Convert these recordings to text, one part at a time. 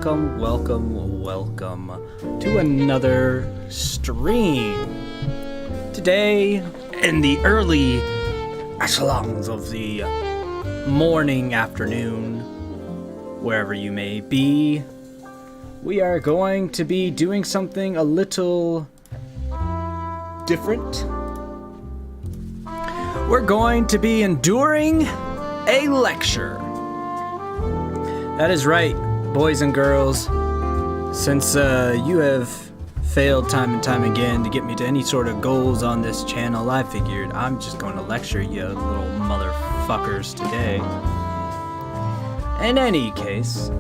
welcome to another stream. Today, in the early echelons of the morning, afternoon, wherever you may be, we are going to be doing something a little different. We're going to be enduring a lecture. That is right, boys and girls. Since you have failed time and time again to get me to any sort of goals on this channel, I figured I'm just going to lecture you little motherfuckers today. In any case,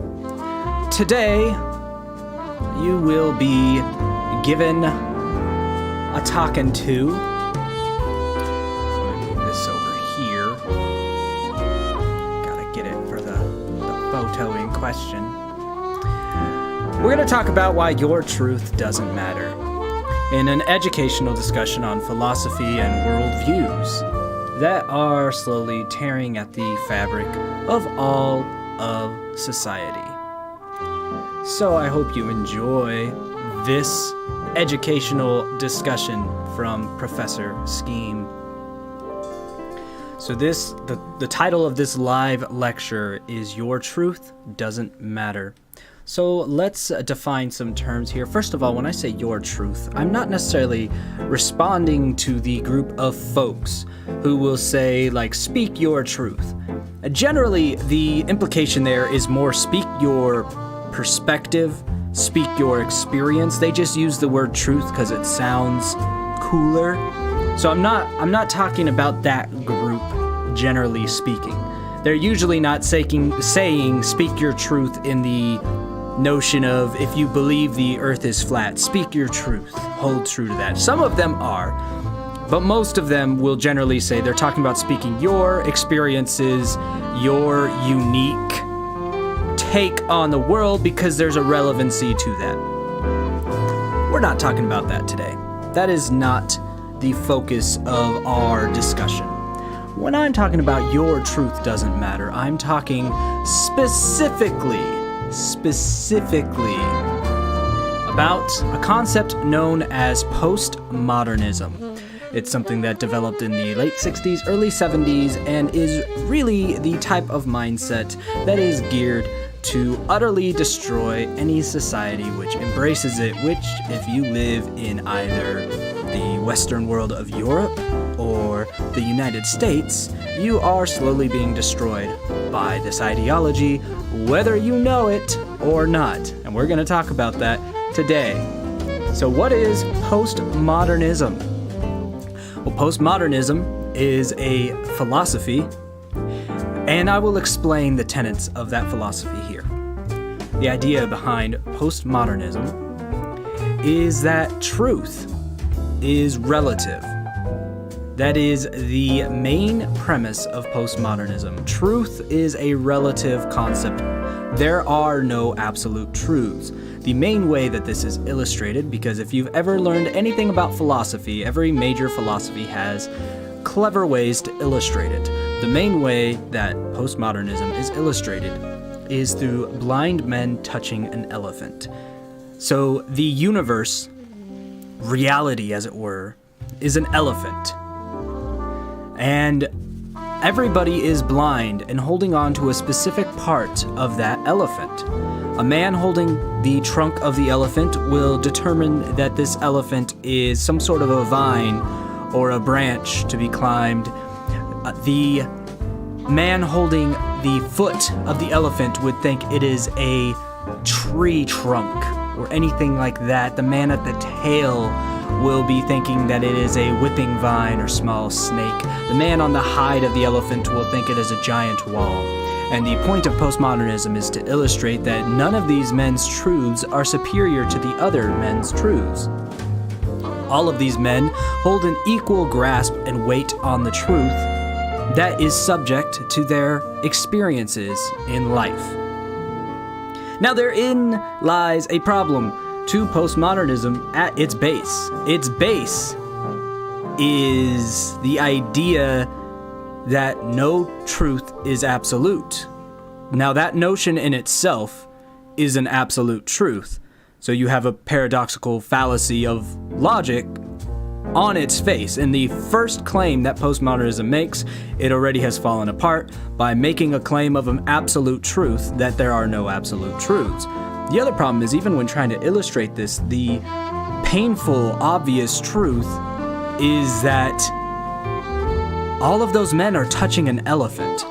today you will be given a talking to. Let me move this over here. Gotta get it for the photo in question. We're going to talk about why your truth doesn't matter in an educational discussion on philosophy and worldviews that are slowly tearing at the fabric of all of society. So I hope you enjoy this educational discussion from Professor Skeem. So the title of this live lecture is Your Truth Doesn't Matter. So let's define some terms here. First of all, when I say your truth, I'm not necessarily responding to the group of folks who will say, like, speak your truth. Generally, the implication there is more speak your perspective, speak your experience. They just use the word truth because it sounds cooler. So I'm not talking about that group, generally speaking. They're usually not saying speak your truth in the notion of if you believe the earth is flat, speak your truth, hold true to that. Some of them are, but most of them will generally say they're talking about speaking your experiences, your unique take on the world, because there's a relevancy to that. We're not talking about that today. That is not the focus of our discussion. When I'm talking about your truth doesn't matter, I'm talking specifically about a concept known as postmodernism. It's something that developed in the late 60s, early 70s, and is really the type of mindset that is geared to utterly destroy any society which embraces it, which, if you live in either the Western world of Europe or the United States, you are slowly being destroyed by this ideology, whether you know it or not. And we're going to talk about that today. So what is postmodernism? Well, postmodernism is a philosophy, and I will explain the tenets of that philosophy here. The idea behind postmodernism is that truth is relative. That is the main premise of postmodernism. Truth is a relative concept. There are no absolute truths. The main way that this is illustrated, because if you've ever learned anything about philosophy, every major philosophy has clever ways to illustrate it. The main way that postmodernism is illustrated is through blind men touching an elephant. So the universe, reality as it were, is an elephant. And everybody is blind and holding on to a specific part of that elephant. A man holding the trunk of the elephant will determine that this elephant is some sort of a vine or a branch to be climbed. The man holding the foot of the elephant would think it is a tree trunk or anything like that. The man at the tail will be thinking that it is a whipping vine or small snake. The man on the hide of the elephant will think it is a giant wall. And the point of postmodernism is to illustrate that none of these men's truths are superior to the other men's truths. All of these men hold an equal grasp and weight on the truth that is subject to their experiences in life. Now therein lies a problem to postmodernism at its base. Its base is the idea that no truth is absolute. Now that notion in itself is an absolute truth. So you have a paradoxical fallacy of logic on its face. In the first claim that postmodernism makes, it already has fallen apart by making a claim of an absolute truth that there are no absolute truths. The other problem is, even when trying to illustrate this, the painful, obvious truth is that all of those men are touching an elephant.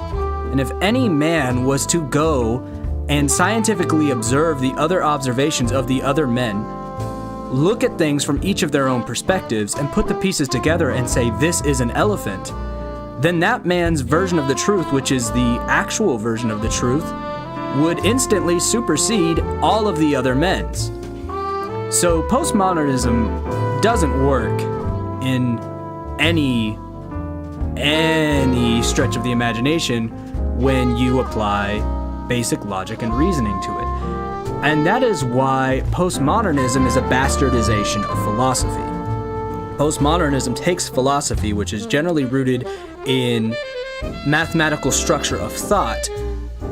And if any man was to go and scientifically observe the other observations of the other men, look at things from each of their own perspectives, and put the pieces together and say, this is an elephant, then that man's version of the truth, which is the actual version of the truth, would instantly supersede all of the other men's. So postmodernism doesn't work in any stretch of the imagination when you apply basic logic and reasoning to it. And that is why postmodernism is a bastardization of philosophy. Postmodernism takes philosophy, which is generally rooted in mathematical structure of thought,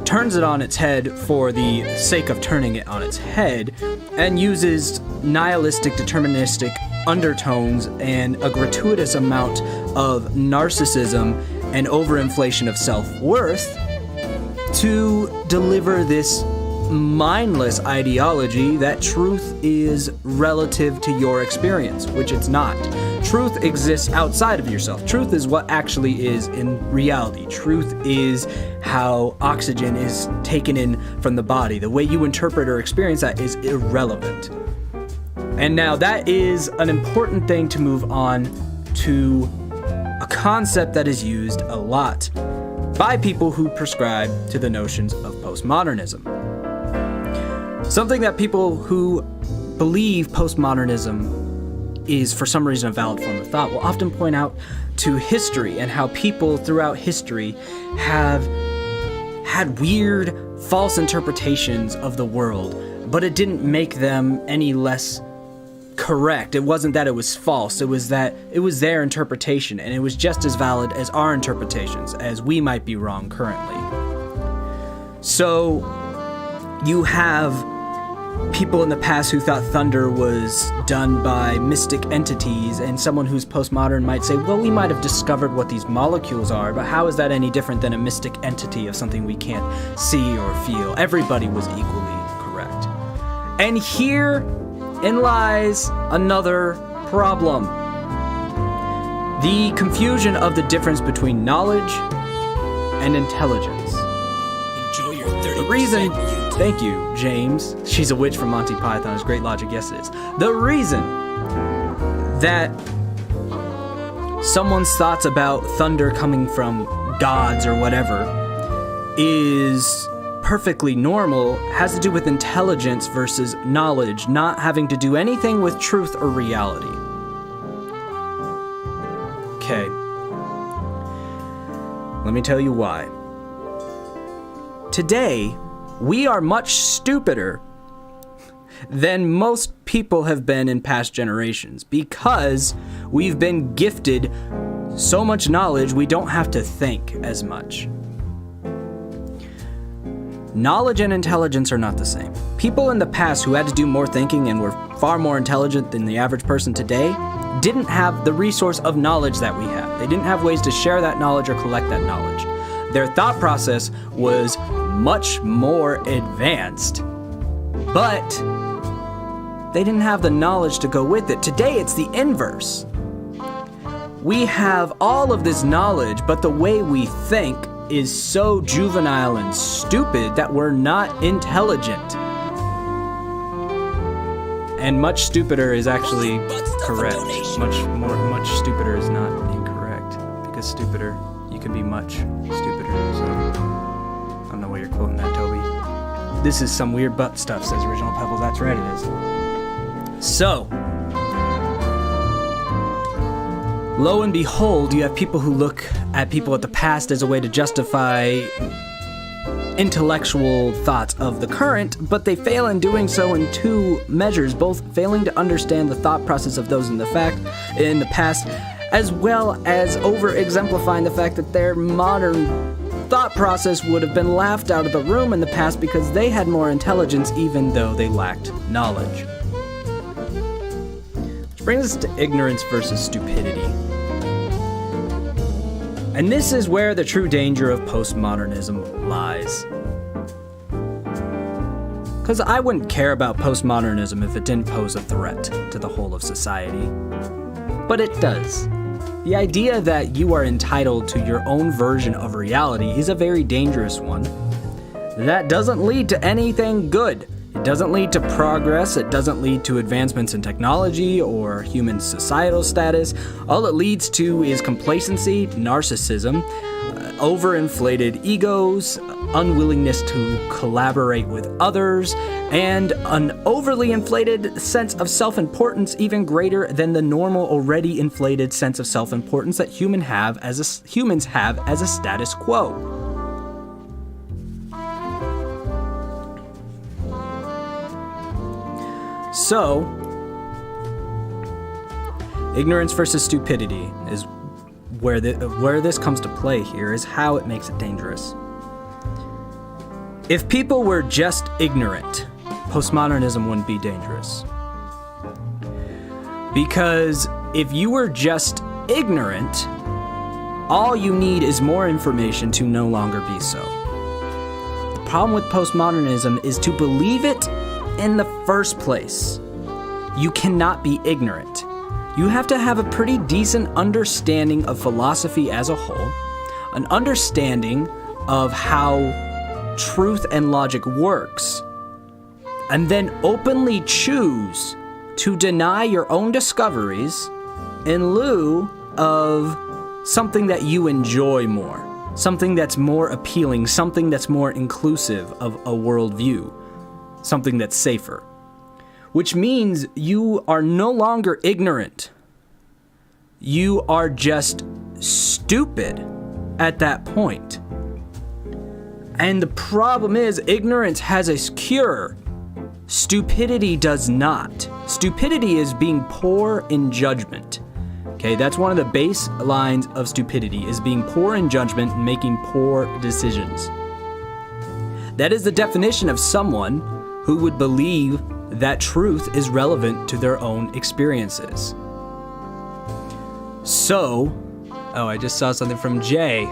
turns it on its head for the sake of turning it on its head, and uses nihilistic, deterministic undertones and a gratuitous amount of narcissism and overinflation of self-worth to deliver this mindless ideology that truth is relative to your experience, which it's not. Truth exists outside of yourself. Truth is what actually is in reality. Truth is how oxygen is taken in from the body. The way you interpret or experience that is irrelevant. And now that is an important thing to move on to a concept that is used a lot by people who prescribe to the notions of postmodernism. Something that people who believe postmodernism is for some reason a valid form of thought will often point out to history and how people throughout history have had weird, false interpretations of the world, but it didn't make them any less correct. It wasn't that it was false, it was that it was their interpretation, and it was just as valid as our interpretations, as we might be wrong currently. So you have people in the past who thought thunder was done by mystic entities, and someone who's postmodern might say, well, we might have discovered what these molecules are, but how is that any different than a mystic entity of something we can't see or feel? Everybody was equally correct. And herein lies another problem. The confusion of the difference between knowledge and intelligence. Enjoy your 30% The reason... Thank you, James. She's a witch from Monty Python. It's great logic. Yes, it is. The reason that someone's thoughts about thunder coming from gods or whatever is perfectly normal has to do with intelligence versus knowledge, not having to do anything with truth or reality. Okay. Let me tell you why. Today, we are much stupider than most people have been in past generations because we've been gifted so much knowledge we don't have to think as much. Knowledge and intelligence are not the same. People in the past who had to do more thinking and were far more intelligent than the average person today didn't have the resource of knowledge that we have. They didn't have ways to share that knowledge or collect that knowledge. Their thought process was much more advanced, but they didn't have the knowledge to go with it. Today, it's the inverse. We have all of this knowledge, but the way we think is so juvenile and stupid that we're not intelligent. And much stupider is actually correct. Much stupider is not incorrect, because stupider, you can be much stupider, so... I don't know why you're quoting that, Toby. This is some weird butt stuff, says Original Pebbles. That's right, it is. So, lo and behold, you have people who look at people at the past as a way to justify intellectual thoughts of the current, but they fail in doing so in two measures, both failing to understand the thought process of those in the past, as well as over-exemplifying the fact that their modern thought process would have been laughed out of the room in the past because they had more intelligence even though they lacked knowledge. Which brings us to ignorance versus stupidity. And this is where the true danger of postmodernism lies. Because I wouldn't care about postmodernism if it didn't pose a threat to the whole of society. But it does. The idea that you are entitled to your own version of reality is a very dangerous one. That doesn't lead to anything good. It doesn't lead to progress. It doesn't lead to advancements in technology or human societal status. All it leads to is complacency, narcissism, overinflated egos, unwillingness to collaborate with others, and an overly inflated sense of self-importance even greater than the normal already inflated sense of self-importance that humans have as a status quo. So, ignorance versus stupidity is where this comes to play here, is how it makes it dangerous. If people were just ignorant, postmodernism wouldn't be dangerous. Because if you were just ignorant, all you need is more information to no longer be so. The problem with postmodernism is to believe it in the first place. You cannot be ignorant. You have to have a pretty decent understanding of philosophy as a whole, an understanding of how truth and logic works, and then openly choose to deny your own discoveries in lieu of something that you enjoy more, something that's more appealing, something that's more inclusive of a worldview, something that's safer. Which means you are no longer ignorant. You are just stupid at that point. And the problem is, ignorance has a cure. Stupidity does not. Stupidity is being poor in judgment. Okay, that's one of the baselines of stupidity, is being poor in judgment and making poor decisions. That is the definition of someone who would believe that truth is relevant to their own experiences. So, I just saw something from Jay.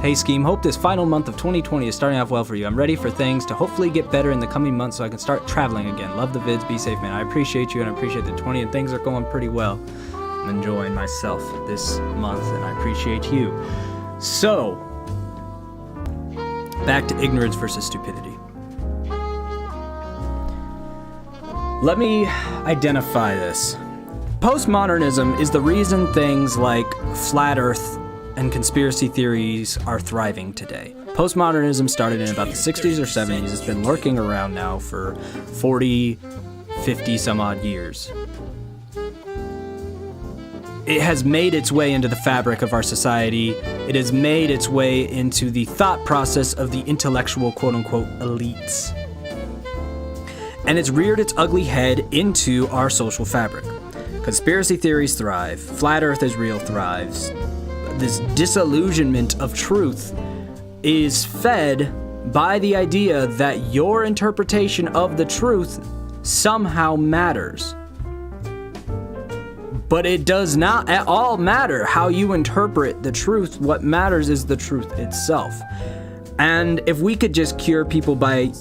Hey Skeem, hope this final month of 2020 is starting off well for you. I'm ready for things to hopefully get better in the coming months so I can start traveling again. Love the vids, be safe, man. I appreciate you and I appreciate the 20 and things are going pretty well. I'm enjoying myself this month and I appreciate you. So, back to ignorance versus stupidity. Let me identify this. Postmodernism is the reason things like flat earth and conspiracy theories are thriving today. Postmodernism started in about the 60s or 70s. It's been lurking around now for 40, 50 some odd years. It has made its way into the fabric of our society. It has made its way into the thought process of the intellectual quote-unquote elites. And it's reared its ugly head into our social fabric. Conspiracy theories thrive. Flat Earth is real thrives. This disillusionment of truth is fed by the idea that your interpretation of the truth somehow matters. But it does not at all matter how you interpret the truth. What matters is the truth itself. And if we could just cure people by...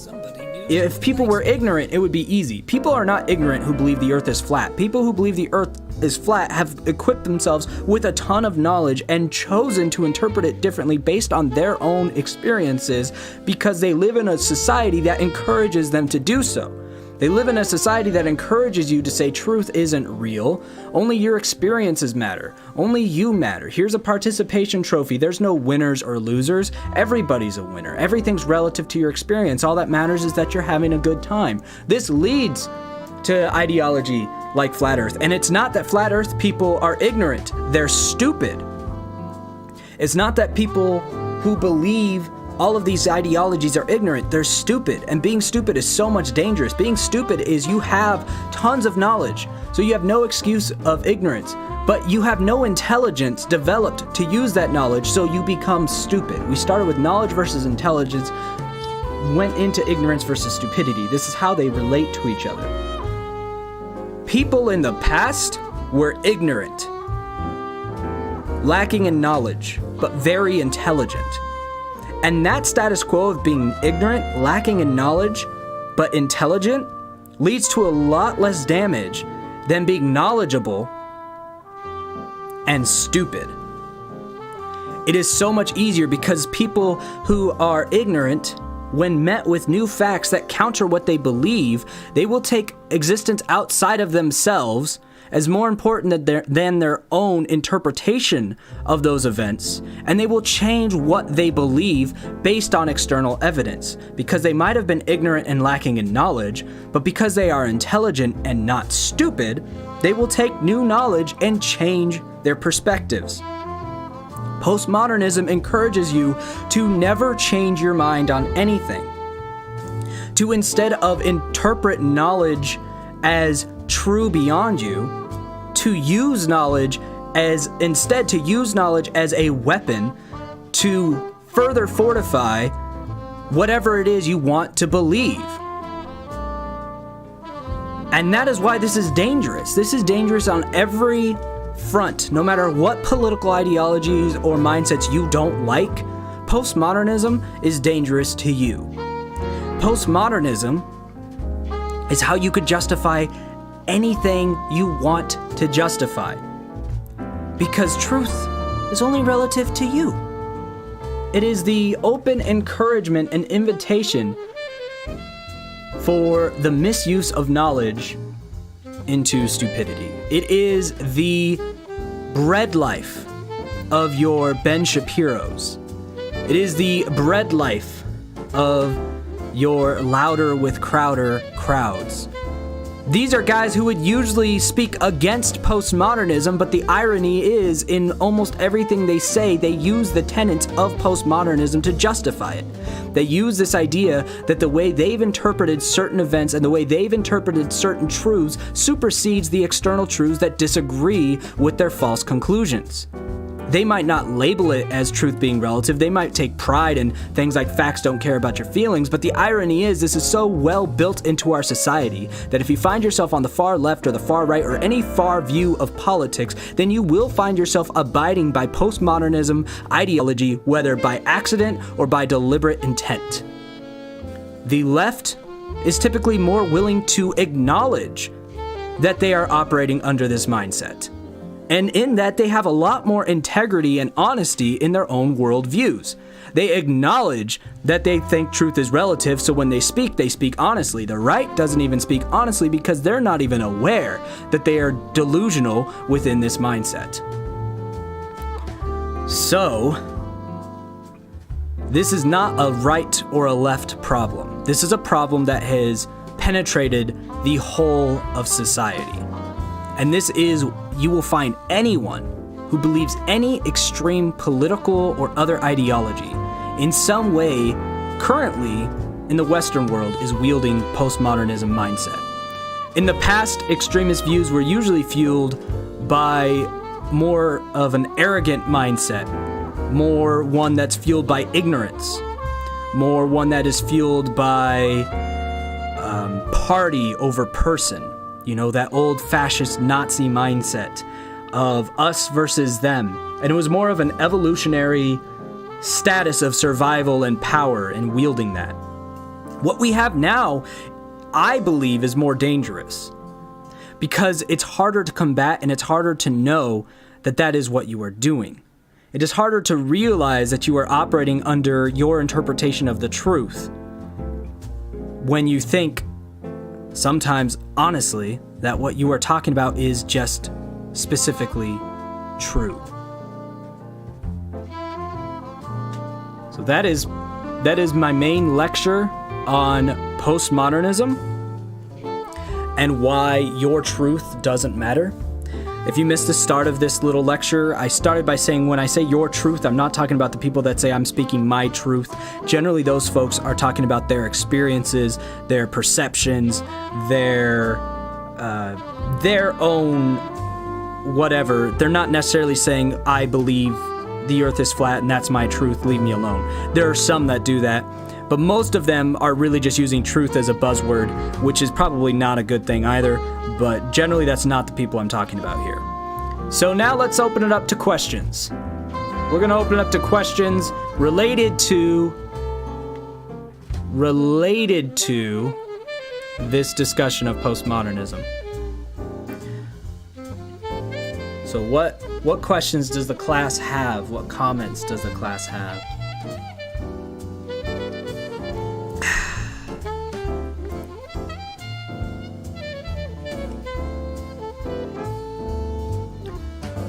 If people were ignorant, it would be easy. People are not ignorant who believe the earth is flat. People who believe the earth is flat have equipped themselves with a ton of knowledge and chosen to interpret it differently based on their own experiences because they live in a society that encourages them to do so. They live in a society that encourages you to say truth isn't real. Only your experiences matter. Only you matter. Here's a participation trophy. There's no winners or losers. Everybody's a winner. Everything's relative to your experience. All that matters is that you're having a good time. This leads to ideology like Flat Earth. And it's not that Flat Earth people are ignorant. They're stupid. It's not that people who believe all of these ideologies are ignorant. They're stupid. And being stupid is so much dangerous. Being stupid is you have tons of knowledge, so you have no excuse of ignorance. But you have no intelligence developed to use that knowledge, so you become stupid. We started with knowledge versus intelligence, went into ignorance versus stupidity. This is how they relate to each other. People in the past were ignorant, lacking in knowledge, but very intelligent. And that status quo of being ignorant, lacking in knowledge, but intelligent, leads to a lot less damage than being knowledgeable and stupid. It is so much easier because people who are ignorant, when met with new facts that counter what they believe, they will take existence outside of themselves as more important than their own interpretation of those events, and they will change what they believe based on external evidence, because they might have been ignorant and lacking in knowledge, but because they are intelligent and not stupid, they will take new knowledge and change their perspectives. Postmodernism encourages you to never change your mind on anything, to instead of interpret knowledge as true beyond you, to use knowledge as a weapon to further fortify whatever it is you want to believe. And that is why this is dangerous. This is dangerous on every front. No matter what political ideologies or mindsets you don't like, postmodernism is dangerous to you. Postmodernism is how you could justify anything you want to justify, because truth is only relative to you. It is the open encouragement and invitation for the misuse of knowledge into stupidity. It is the bread life of your Ben Shapiros. It is the bread life of your louder with Crowder crowds. These are guys who would usually speak against postmodernism, but the irony is, in almost everything they say, they use the tenets of postmodernism to justify it. They use this idea that the way they've interpreted certain events and the way they've interpreted certain truths supersedes the external truths that disagree with their false conclusions. They might not label it as truth being relative. They might take pride in things like facts don't care about your feelings, but the irony is this is so well built into our society that if you find yourself on the far left or the far right or any far view of politics, then you will find yourself abiding by postmodernism ideology, whether by accident or by deliberate intent. The left is typically more willing to acknowledge that they are operating under this mindset. And in that, they have a lot more integrity and honesty in their own worldviews. They acknowledge that they think truth is relative, so when they speak honestly. The right doesn't even speak honestly because they're not even aware that they are delusional within this mindset. So, this is not a right or a left problem. This is a problem that has penetrated the whole of society. And this is, you will find anyone who believes any extreme political or other ideology in some way currently in the Western world is wielding postmodernism mindset. In the past, extremist views were usually fueled by more of an arrogant mindset, more one that's fueled by ignorance, more one that is fueled by party over person. You know, that old fascist Nazi mindset of us versus them. And it was more of an evolutionary status of survival and power in wielding that. What we have now, I believe, is more dangerous because it's harder to combat and it's harder to know that that is what you are doing. It is harder to realize that you are operating under your interpretation of the truth when you think, sometimes honestly, that what you are talking about is just specifically true. So that is my main lecture on postmodernism and why your truth doesn't matter. If you missed the start of this little lecture, I started by saying when I say your truth, I'm not talking about the people that say I'm speaking my truth. Generally, those folks are talking about their experiences, their perceptions, their their own whatever. They're not necessarily saying, I believe the earth is flat and that's my truth, leave me alone. There are some that do that, but most of them are really just using truth as a buzzword, which is probably not a good thing either, but generally that's not the people I'm talking about here. So now let's open it up to questions. We're going to open it up to questions related to this discussion of postmodernism. So what questions does the class have? What comments does the class have?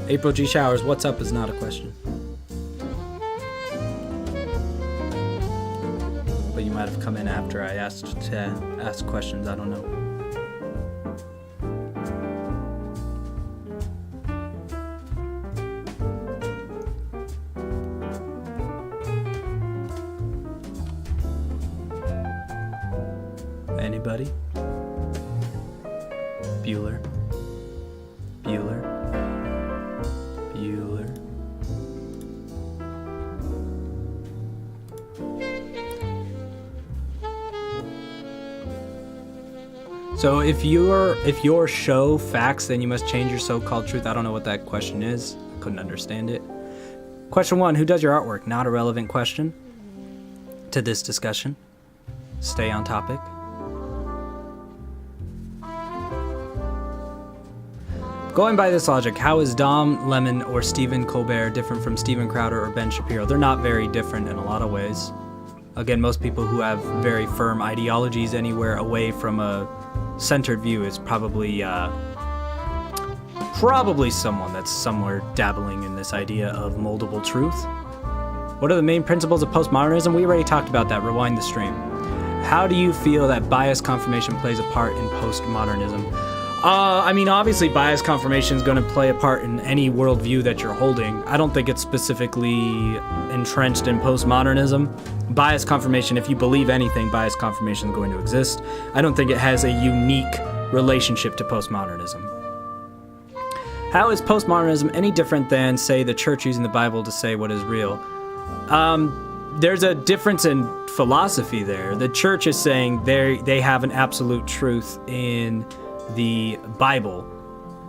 April G. Showers, what's up is not a question. But you might have come in after I asked to ask questions, I don't know. Anybody? Bueller. So if your show facts, then you must change your so-called truth. I don't know what that question is. Couldn't understand it. Question 1, who does your artwork? Not a relevant question to this discussion. Stay on topic. Going by this logic, how is Dom Lemon or Stephen Colbert different from Steven Crowder or Ben Shapiro? They're not very different in a lot of ways. Again, most people who have very firm ideologies anywhere away from a centered view is probably someone that's somewhere dabbling in this idea of moldable truth. What are the main principles of postmodernism? We already talked about that. Rewind the stream. How do you feel that bias confirmation plays a part in postmodernism? I mean, obviously bias confirmation is going to play a part in any worldview that you're holding. I don't think it's specifically entrenched in postmodernism. Bias confirmation, if you believe anything, bias confirmation is going to exist. I don't think it has a unique relationship to postmodernism. How is postmodernism any different than, say, the church using the Bible to say what is real? There's a difference in philosophy there. The church is saying they have an absolute truth in the Bible.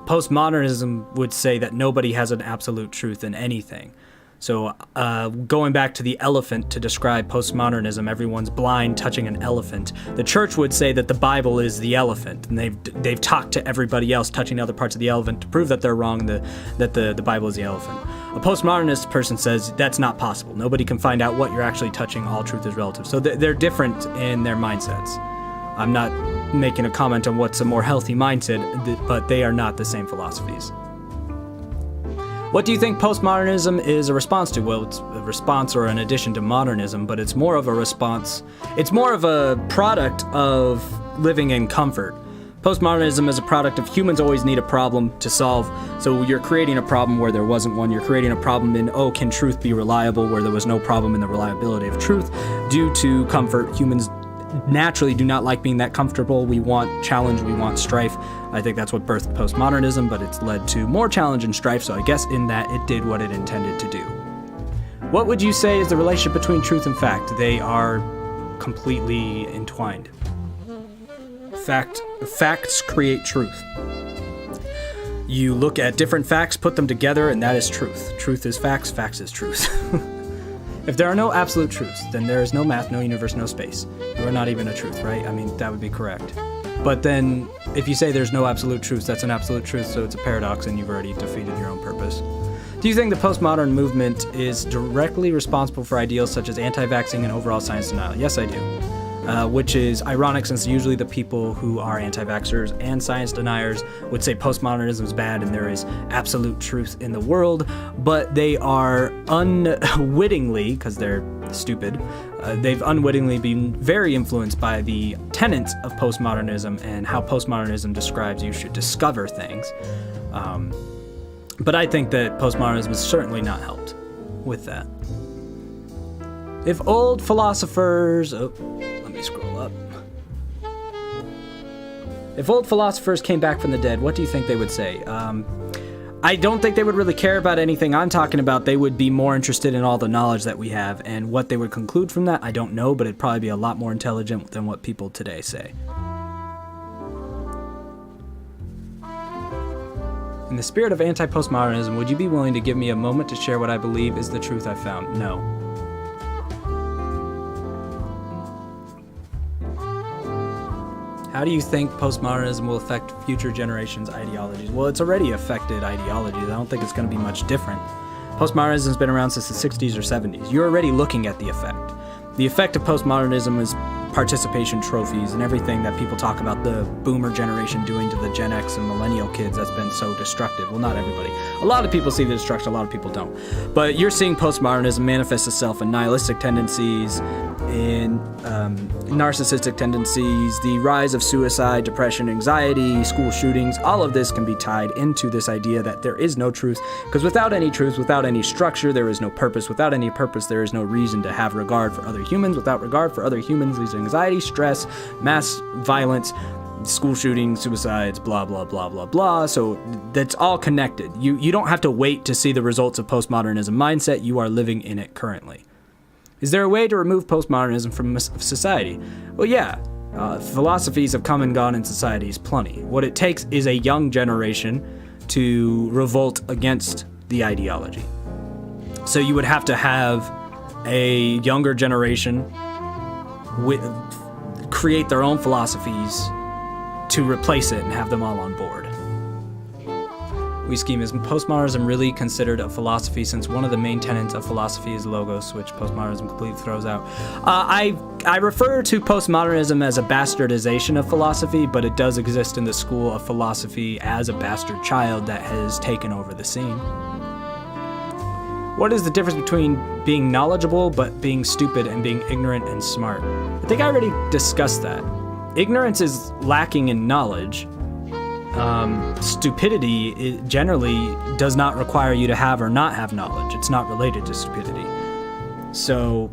Postmodernism would say that nobody has an absolute truth in anything. So going back to the elephant to describe postmodernism, everyone's blind touching an elephant. The church would say that the Bible is the elephant, and they've talked to everybody else touching other parts of the elephant to prove that they're wrong, that the Bible is the elephant. A postmodernist person says that's not possible. Nobody can find out what you're actually touching. All truth is relative. So they're different in their mindsets. I'm not making a comment on what's a more healthy mindset, but they are not the same philosophies. What do you think postmodernism is a response to? Well, it's a response or an addition to modernism, but it's more of a response. It's more of a product of living in comfort. Postmodernism is a product of humans always need a problem to solve. So you're creating a problem where there wasn't one. You're creating a problem in, can truth be reliable, where there was no problem in the reliability of truth. Due to comfort, humans naturally do not like being that comfortable. We want challenge, we want strife. I think that's what birthed postmodernism, but it's led to more challenge and strife, so I guess in that it did what it intended to do. What would you say is the relationship between truth and fact? They are completely entwined. Facts create truth. You look at different facts, put them together, and that is truth. Truth is facts, facts is truth. If there are no absolute truths, then there is no math, no universe, no space. You are not even a truth, right? I mean, that would be correct. But then, if you say there's no absolute truths, that's an absolute truth, so it's a paradox, and you've already defeated your own purpose. Do you think the postmodern movement is directly responsible for ideals such as anti-vaxxing and overall science denial? Yes, I do. Which is ironic, since usually the people who are anti-vaxxers and science deniers would say postmodernism is bad and there is absolute truth in the world, but they are unwittingly, because they're stupid, they've unwittingly been very influenced by the tenets of postmodernism and how postmodernism describes you should discover things. But I think that postmodernism has certainly not helped with that. If old philosophers... let me scroll up. If old philosophers came back from the dead, what do you think they would say? I don't think they would really care about anything I'm talking about. They would be more interested in all the knowledge that we have, and what they would conclude from that, I don't know, but it'd probably be a lot more intelligent than what people today say. In the spirit of anti-postmodernism, would you be willing to give me a moment to share what I believe is the truth I found? No. How do you think postmodernism will affect future generations' ideologies? Well, it's already affected ideologies. I don't think it's going to be much different. Postmodernism's been around since the 60s or 70s. You're already looking at the effect. The effect of postmodernism is participation trophies and everything that people talk about the boomer generation doing to the Gen X and millennial kids that's been so destructive. Well, not everybody. A lot of people see the destruction, a lot of people don't. But you're seeing postmodernism manifest itself in nihilistic tendencies, in narcissistic tendencies, the rise of suicide, depression, anxiety, school shootings. All of this can be tied into this idea that there is no truth, because without any truth, without any structure, there is no purpose. Without any purpose, there is no reason to have regard for other humans. Without regard for other humans, there's anxiety, stress, mass violence, school shootings, suicides, blah, blah, blah, blah, blah. So that's all connected. You don't have to wait to see the results of postmodernism mindset. You are living in it currently. Is there a way to remove postmodernism from society? Well, yeah. Philosophies have come and gone in societies plenty. What it takes is a young generation to revolt against the ideology. So you would have to have a younger generation create their own philosophies to replace it and have them all on board. Skeem, is postmodernism really considered a philosophy, since one of the main tenets of philosophy is logos, which postmodernism completely throws out? I refer to postmodernism as a bastardization of philosophy, but it does exist in the school of philosophy as a bastard child that has taken over the scene. What is the difference between being knowledgeable but being stupid and being ignorant and smart? I think I already discussed that. Ignorance is lacking in knowledge. Stupidity generally does not require you to have or not have knowledge. It's not related to stupidity. So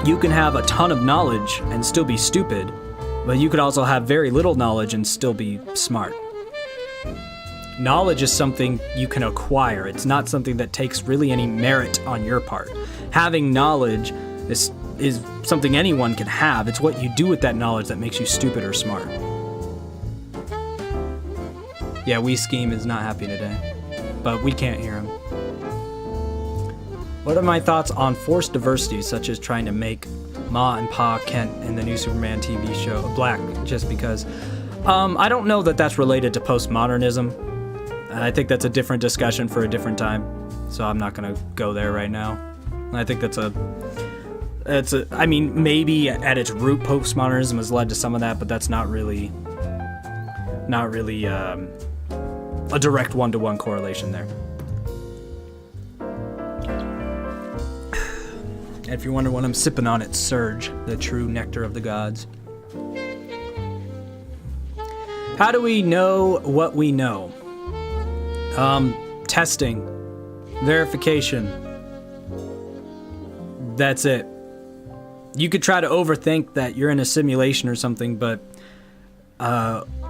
you can have a ton of knowledge and still be stupid, but you could also have very little knowledge and still be smart. Knowledge is something you can acquire. It's not something that takes really any merit on your part. Having knowledge is something anyone can have. It's what you do with that knowledge that makes you stupid or smart. Yeah, Skeem is not happy today, but we can't hear him. What are my thoughts on forced diversity, such as trying to make Ma and Pa Kent in the new Superman TV show black just because? I don't know that that's related to postmodernism. I think that's a different discussion for a different time, so I'm not going to go there right now. I think I mean, maybe at its root, postmodernism has led to some of that, but that's not really a direct one-to-one correlation there. And if you're wondering what I'm sipping on, it's Surge, the true nectar of the gods. How do we know what we know? Testing, verification. That's it. You could try to overthink that you're in a simulation or something, but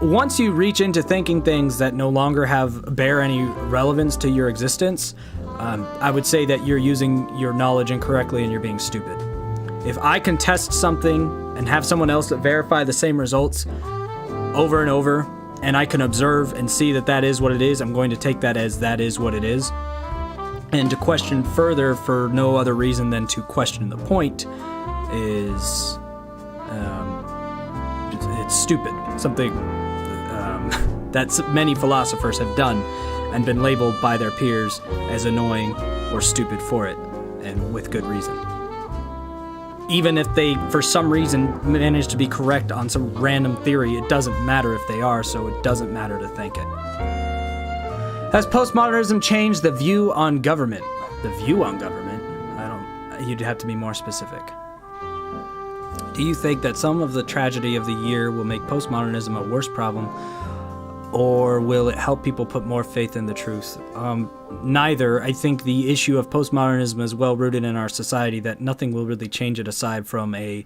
once you reach into thinking things that no longer bear any relevance to your existence, I would say that you're using your knowledge incorrectly and you're being stupid. If I can test something and have someone else verify the same results over and over, and I can observe and see that that is what it is, I'm going to take that as that is what it is. And to question further for no other reason than to question the point is it's stupid. Something that many philosophers have done and been labeled by their peers as annoying or stupid for it, and with good reason. Even if they, for some reason, manage to be correct on some random theory, it doesn't matter if they are, so it doesn't matter to think it. Has postmodernism changed the view on government? The view on government? You'd have to be more specific. Do you think that some of the tragedy of the year will make postmodernism a worse problem, or will it help people put more faith in the truth? Neither. I think the issue of postmodernism is well rooted in our society that nothing will really change it aside from a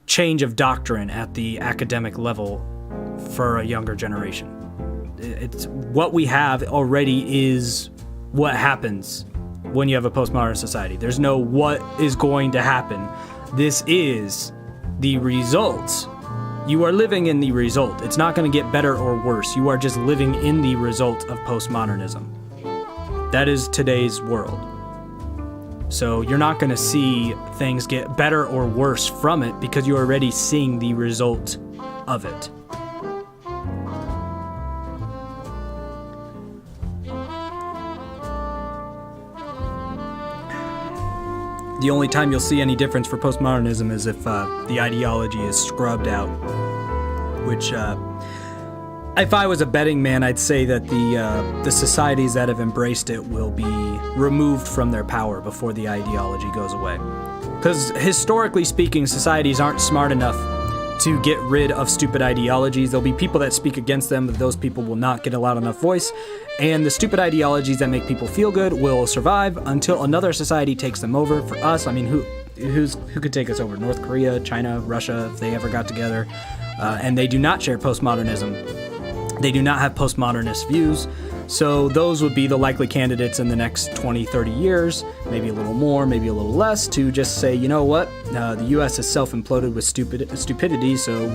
change of doctrine at the academic level for a younger generation. It's what we have already is what happens when you have a postmodern society. There's no what is going to happen. This is the result. You are living in the result. It's not going to get better or worse. You are just living in the result of postmodernism. That is today's world. So you're not going to see things get better or worse from it because you're already seeing the result of it. The only time you'll see any difference for postmodernism is if the ideology is scrubbed out, which, if I was a betting man, I'd say that the societies that have embraced it will be removed from their power before the ideology goes away. Because historically speaking, societies aren't smart enough to get rid of stupid ideologies. There'll be people that speak against them, but those people will not get a loud enough voice. And the stupid ideologies that make people feel good will survive until another society takes them over. For us, I mean, who could take us over? North Korea, China, Russia, if they ever got together. And they do not share postmodernism. They do not have postmodernist views. So those would be the likely candidates in the next 20, 30 years, maybe a little more, maybe a little less, to just say, you know what, the U.S. has self-imploded with stupidity, so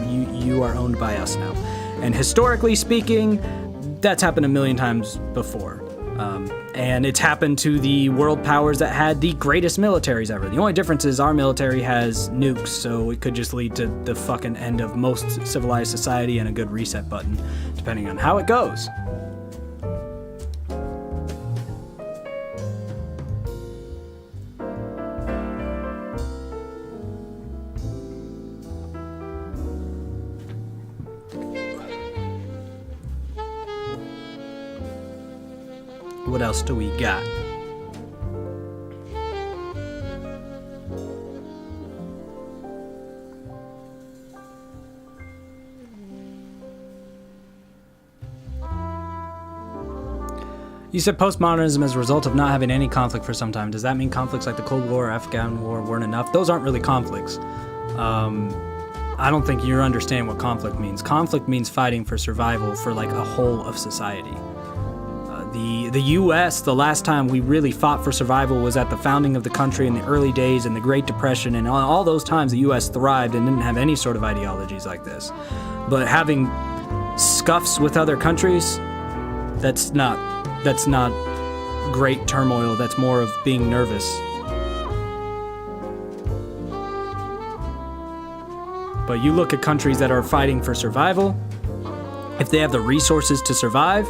you are owned by us now. And historically speaking, that's happened a million times before. And it's happened to the world powers that had the greatest militaries ever. The only difference is our military has nukes, so it could just lead to the fucking end of most civilized society and a good reset button, depending on how it goes. What else do we got? You said postmodernism is a result of not having any conflict for some time. Does that mean conflicts like the Cold War or Afghan War weren't enough? Those aren't really conflicts. I don't think you understand what conflict means. Conflict means fighting for survival for like a whole of society. The U.S., the last time we really fought for survival was at the founding of the country in the early days and the Great Depression, and all those times the U.S. thrived and didn't have any sort of ideologies like this. But having scuffs with other countries, that's not great turmoil. That's more of being nervous. But you look at countries that are fighting for survival, if they have the resources to survive,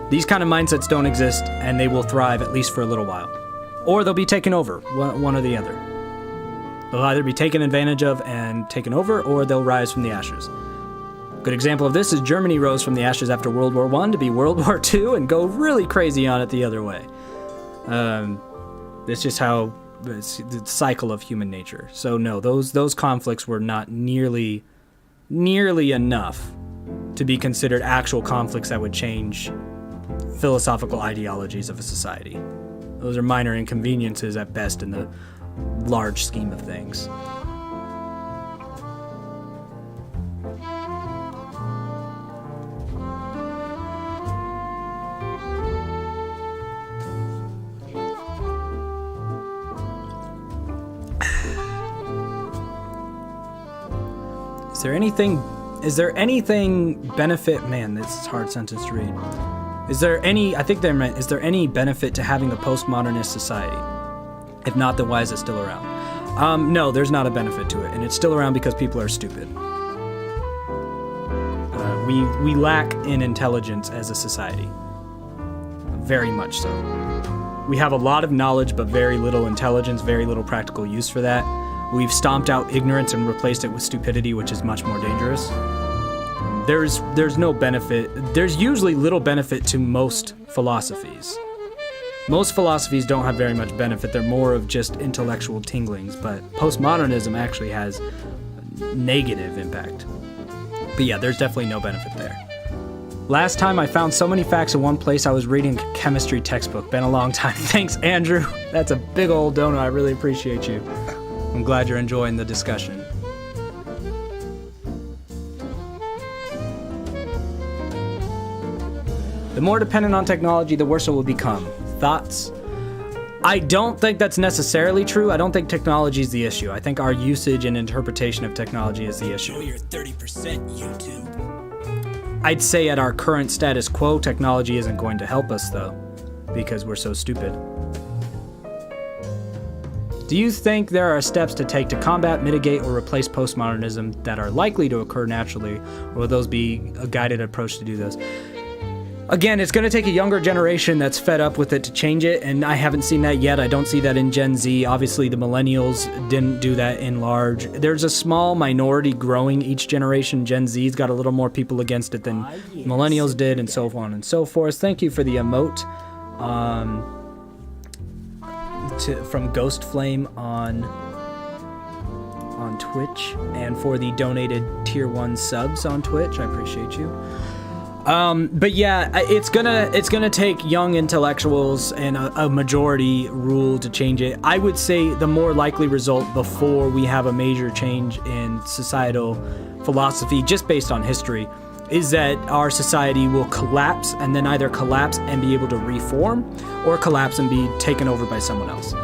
these kind of mindsets don't exist, and they will thrive at least for a little while. Or they'll be taken over, one or the other. They'll either be taken advantage of and taken over, or they'll rise from the ashes. A good example of this is Germany rose from the ashes after World War I to be World War II and go really crazy on it the other way. It's just how it's the cycle of human nature. So no, those conflicts were not nearly enough to be considered actual conflicts that would change philosophical ideologies of a society. Those are minor inconveniences at best in the large scheme of things. Is there anything benefit, man, this is a hard sentence to read. Is there any benefit to having a postmodernist society? If not, then why is it still around? No, there's not a benefit to it, and it's still around because people are stupid. We lack in intelligence as a society. Very much so. We have a lot of knowledge, but very little intelligence, very little practical use for that. We've stomped out ignorance and replaced it with stupidity, which is much more dangerous. There's no benefit. There's usually little benefit to most philosophies. Most philosophies don't have very much benefit. They're more of just intellectual tinglings, but postmodernism actually has negative impact. But yeah, there's definitely no benefit there. Last time I found so many facts in one place, I was reading a chemistry textbook. Been a long time. Thanks, Andrew. That's a big old donut. I really appreciate you. I'm glad you're enjoying the discussion. The more dependent on technology, the worse it will become. Thoughts? I don't think that's necessarily true. I don't think technology is the issue. I think our usage and interpretation of technology is the issue. Show your 30% YouTube. I'd say at our current status quo, technology isn't going to help us, though, because we're so stupid. Do you think there are steps to take to combat, mitigate, or replace postmodernism that are likely to occur naturally, or will those be a guided approach to do this? Again, it's going to take a younger generation that's fed up with it to change it, and I haven't seen that yet. I don't see that in Gen Z. Obviously, the millennials didn't do that in large. There's a small minority growing each generation. Gen Z's got a little more people against it than millennials did, and so on and so forth. Thank you for the emote from Ghost Flame on Twitch, and for the donated tier 1 subs on Twitch. I appreciate you. But yeah, it's gonna take young intellectuals and a majority rule to change it. I would say the more likely result before we have a major change in societal philosophy, just based on history, is that our society will collapse, and then either collapse and be able to reform, or collapse and be taken over by someone else.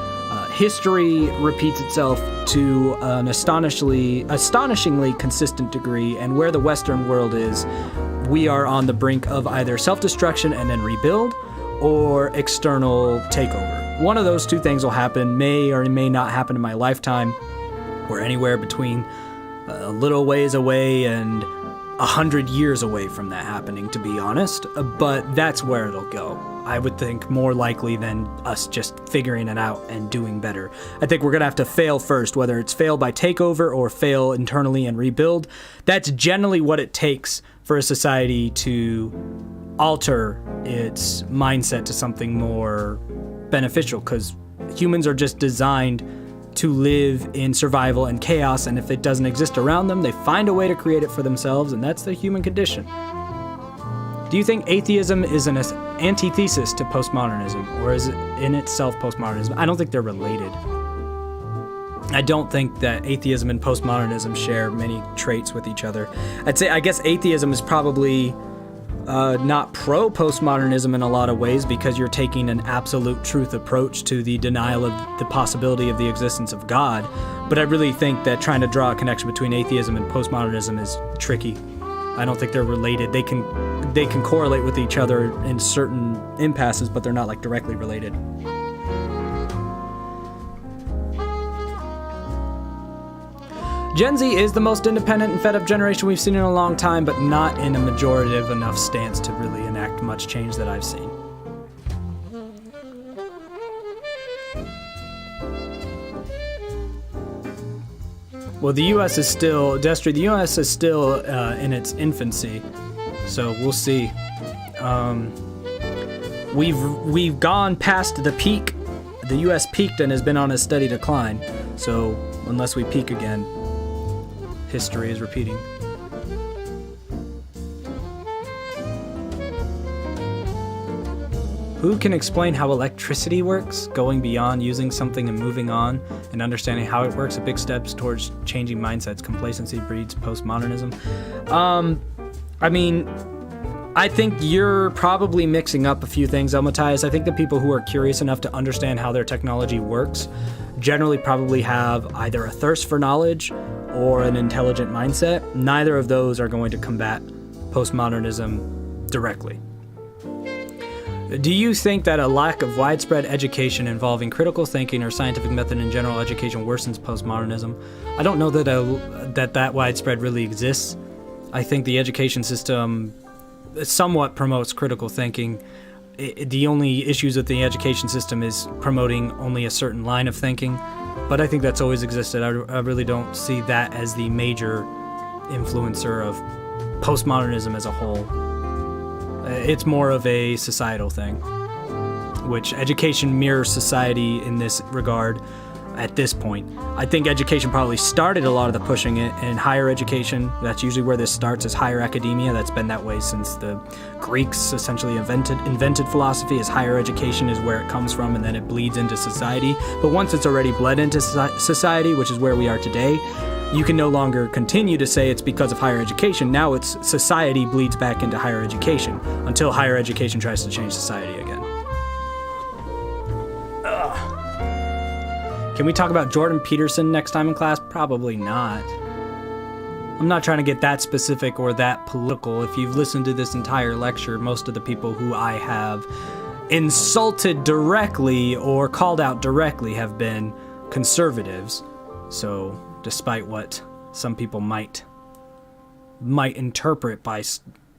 History repeats itself to an astonishingly consistent degree, and where the Western world is, we are on the brink of either self-destruction and then rebuild, or external takeover. One of those two things will happen, may or may not happen in my lifetime. We're anywhere between a little ways away and 100 years away from that happening, to be honest, but that's where it'll go. I would think more likely than us just figuring it out and doing better. I think we're going to have to fail first, whether it's fail by takeover or fail internally and rebuild. That's generally what it takes for a society to alter its mindset to something more beneficial, because humans are just designed to live in survival and chaos, and if it doesn't exist around them, they find a way to create it for themselves, and that's the human condition. Do you think atheism is an antithesis to postmodernism, or is it in itself postmodernism? I don't think they're related. I don't think that atheism and postmodernism share many traits with each other. I guess atheism is probably not pro-postmodernism in a lot of ways, because you're taking an absolute truth approach to the denial of the possibility of the existence of God. But I really think that trying to draw a connection between atheism and postmodernism is tricky. I don't think they're related. They can correlate with each other in certain impasses, but they're not like directly related. Gen Z is the most independent and fed-up generation we've seen in a long time, but not in a majorative enough stance to really enact much change that I've seen. Well, the U.S. is still, Destry, the U.S. is still in its infancy, so we'll see. We've gone past the peak. The U.S. peaked and has been on a steady decline, so unless we peak again, history is repeating. Who can explain how electricity works, going beyond using something and moving on, and understanding how it works? A big steps towards changing mindsets. Complacency breeds postmodernism. I think you're probably mixing up a few things, Matthias. I think the people who are curious enough to understand how their technology works generally probably have either a thirst for knowledge or an intelligent mindset. Neither of those are going to combat postmodernism directly. Do you think that a lack of widespread education involving critical thinking or scientific method in general education worsens postmodernism? I don't know that widespread really exists. I think the education system somewhat promotes critical thinking. The only issues with the education system is promoting only a certain line of thinking, but I think that's always existed. I really don't see that as the major influencer of postmodernism as a whole. It's more of a societal thing, which education mirrors society in this regard at this point. I think education probably started a lot of the pushing it in higher education. That's usually where this starts, is higher academia. That's been that way since the Greeks essentially invented philosophy, as higher education is where it comes from, and then it bleeds into society. But once it's already bled into society, which is where we are today, you can no longer continue to say it's because of higher education. Now it's society bleeds back into higher education until higher education tries to change society again. Can we talk about Jordan Peterson next time in class? Probably not. I'm not trying to get that specific or that political. If you've listened to this entire lecture, most of the people who I have insulted directly or called out directly have been conservatives. So despite what some people might interpret by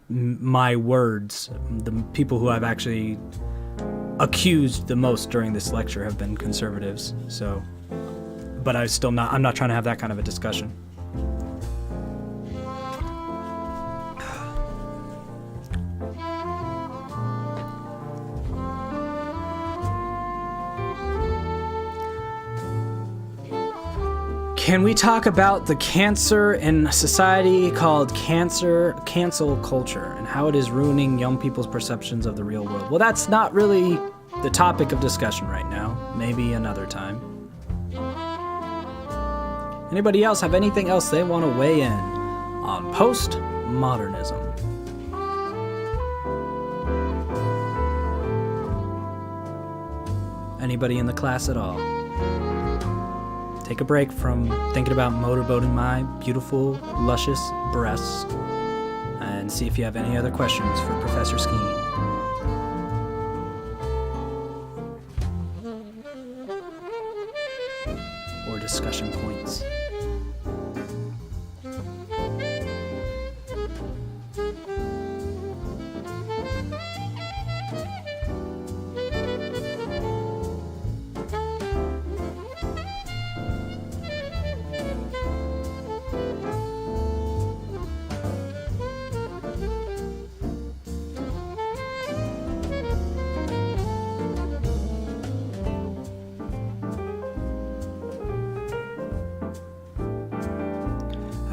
my words, the people who I've actually accused the most during this lecture have been conservatives. So, but I'm not trying to have that kind of a discussion. Can we talk about the cancer in society called cancel culture and how it is ruining young people's perceptions of the real world? Well, that's not really the topic of discussion right now. Maybe another time. Anybody else have anything else they want to weigh in on postmodernism? Anybody in the class at all? Take a break from thinking about motorboating my beautiful, luscious breasts and see if you have any other questions for Professor Skeem. Or discussion points.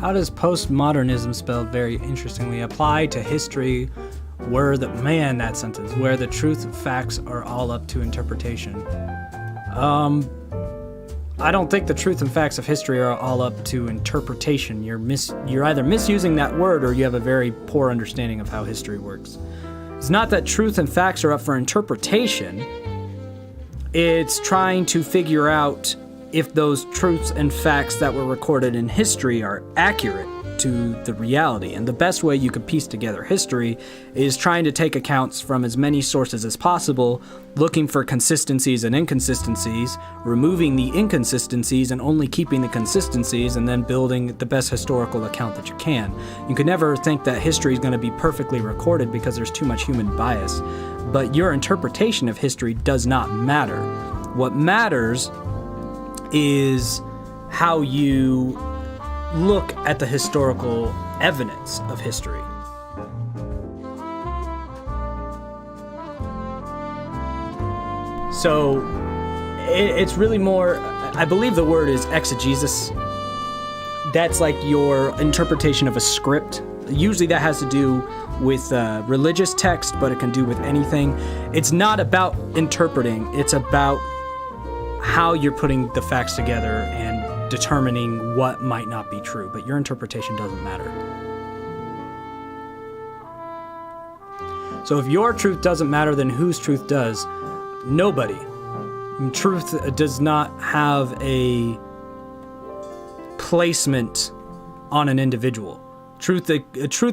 How does postmodernism, spelled very interestingly, apply to history where that sentence, where the truth and facts are all up to interpretation? I don't think the truth and facts of history are all up to interpretation. You're either misusing that word or you have a very poor understanding of how history works. It's not that truth and facts are up for interpretation. It's trying to figure out if those truths and facts that were recorded in history are accurate to the reality. And the best way you could piece together history is trying to take accounts from as many sources as possible, looking for consistencies and inconsistencies, removing the inconsistencies and only keeping the consistencies, and then building the best historical account that you can. You could never think that history is going to be perfectly recorded because there's too much human bias. But your interpretation of history does not matter. What matters is how you look at the historical evidence of history. So it's really more, I believe the word is exegesis. That's like your interpretation of a script. Usually that has to do with religious text, but it can do with anything. It's not about interpreting, it's about how you're putting the facts together and determining what might not be true, but your interpretation doesn't matter. So if your truth doesn't matter, then whose truth does? Nobody. Truth does not have a placement on an individual. Truth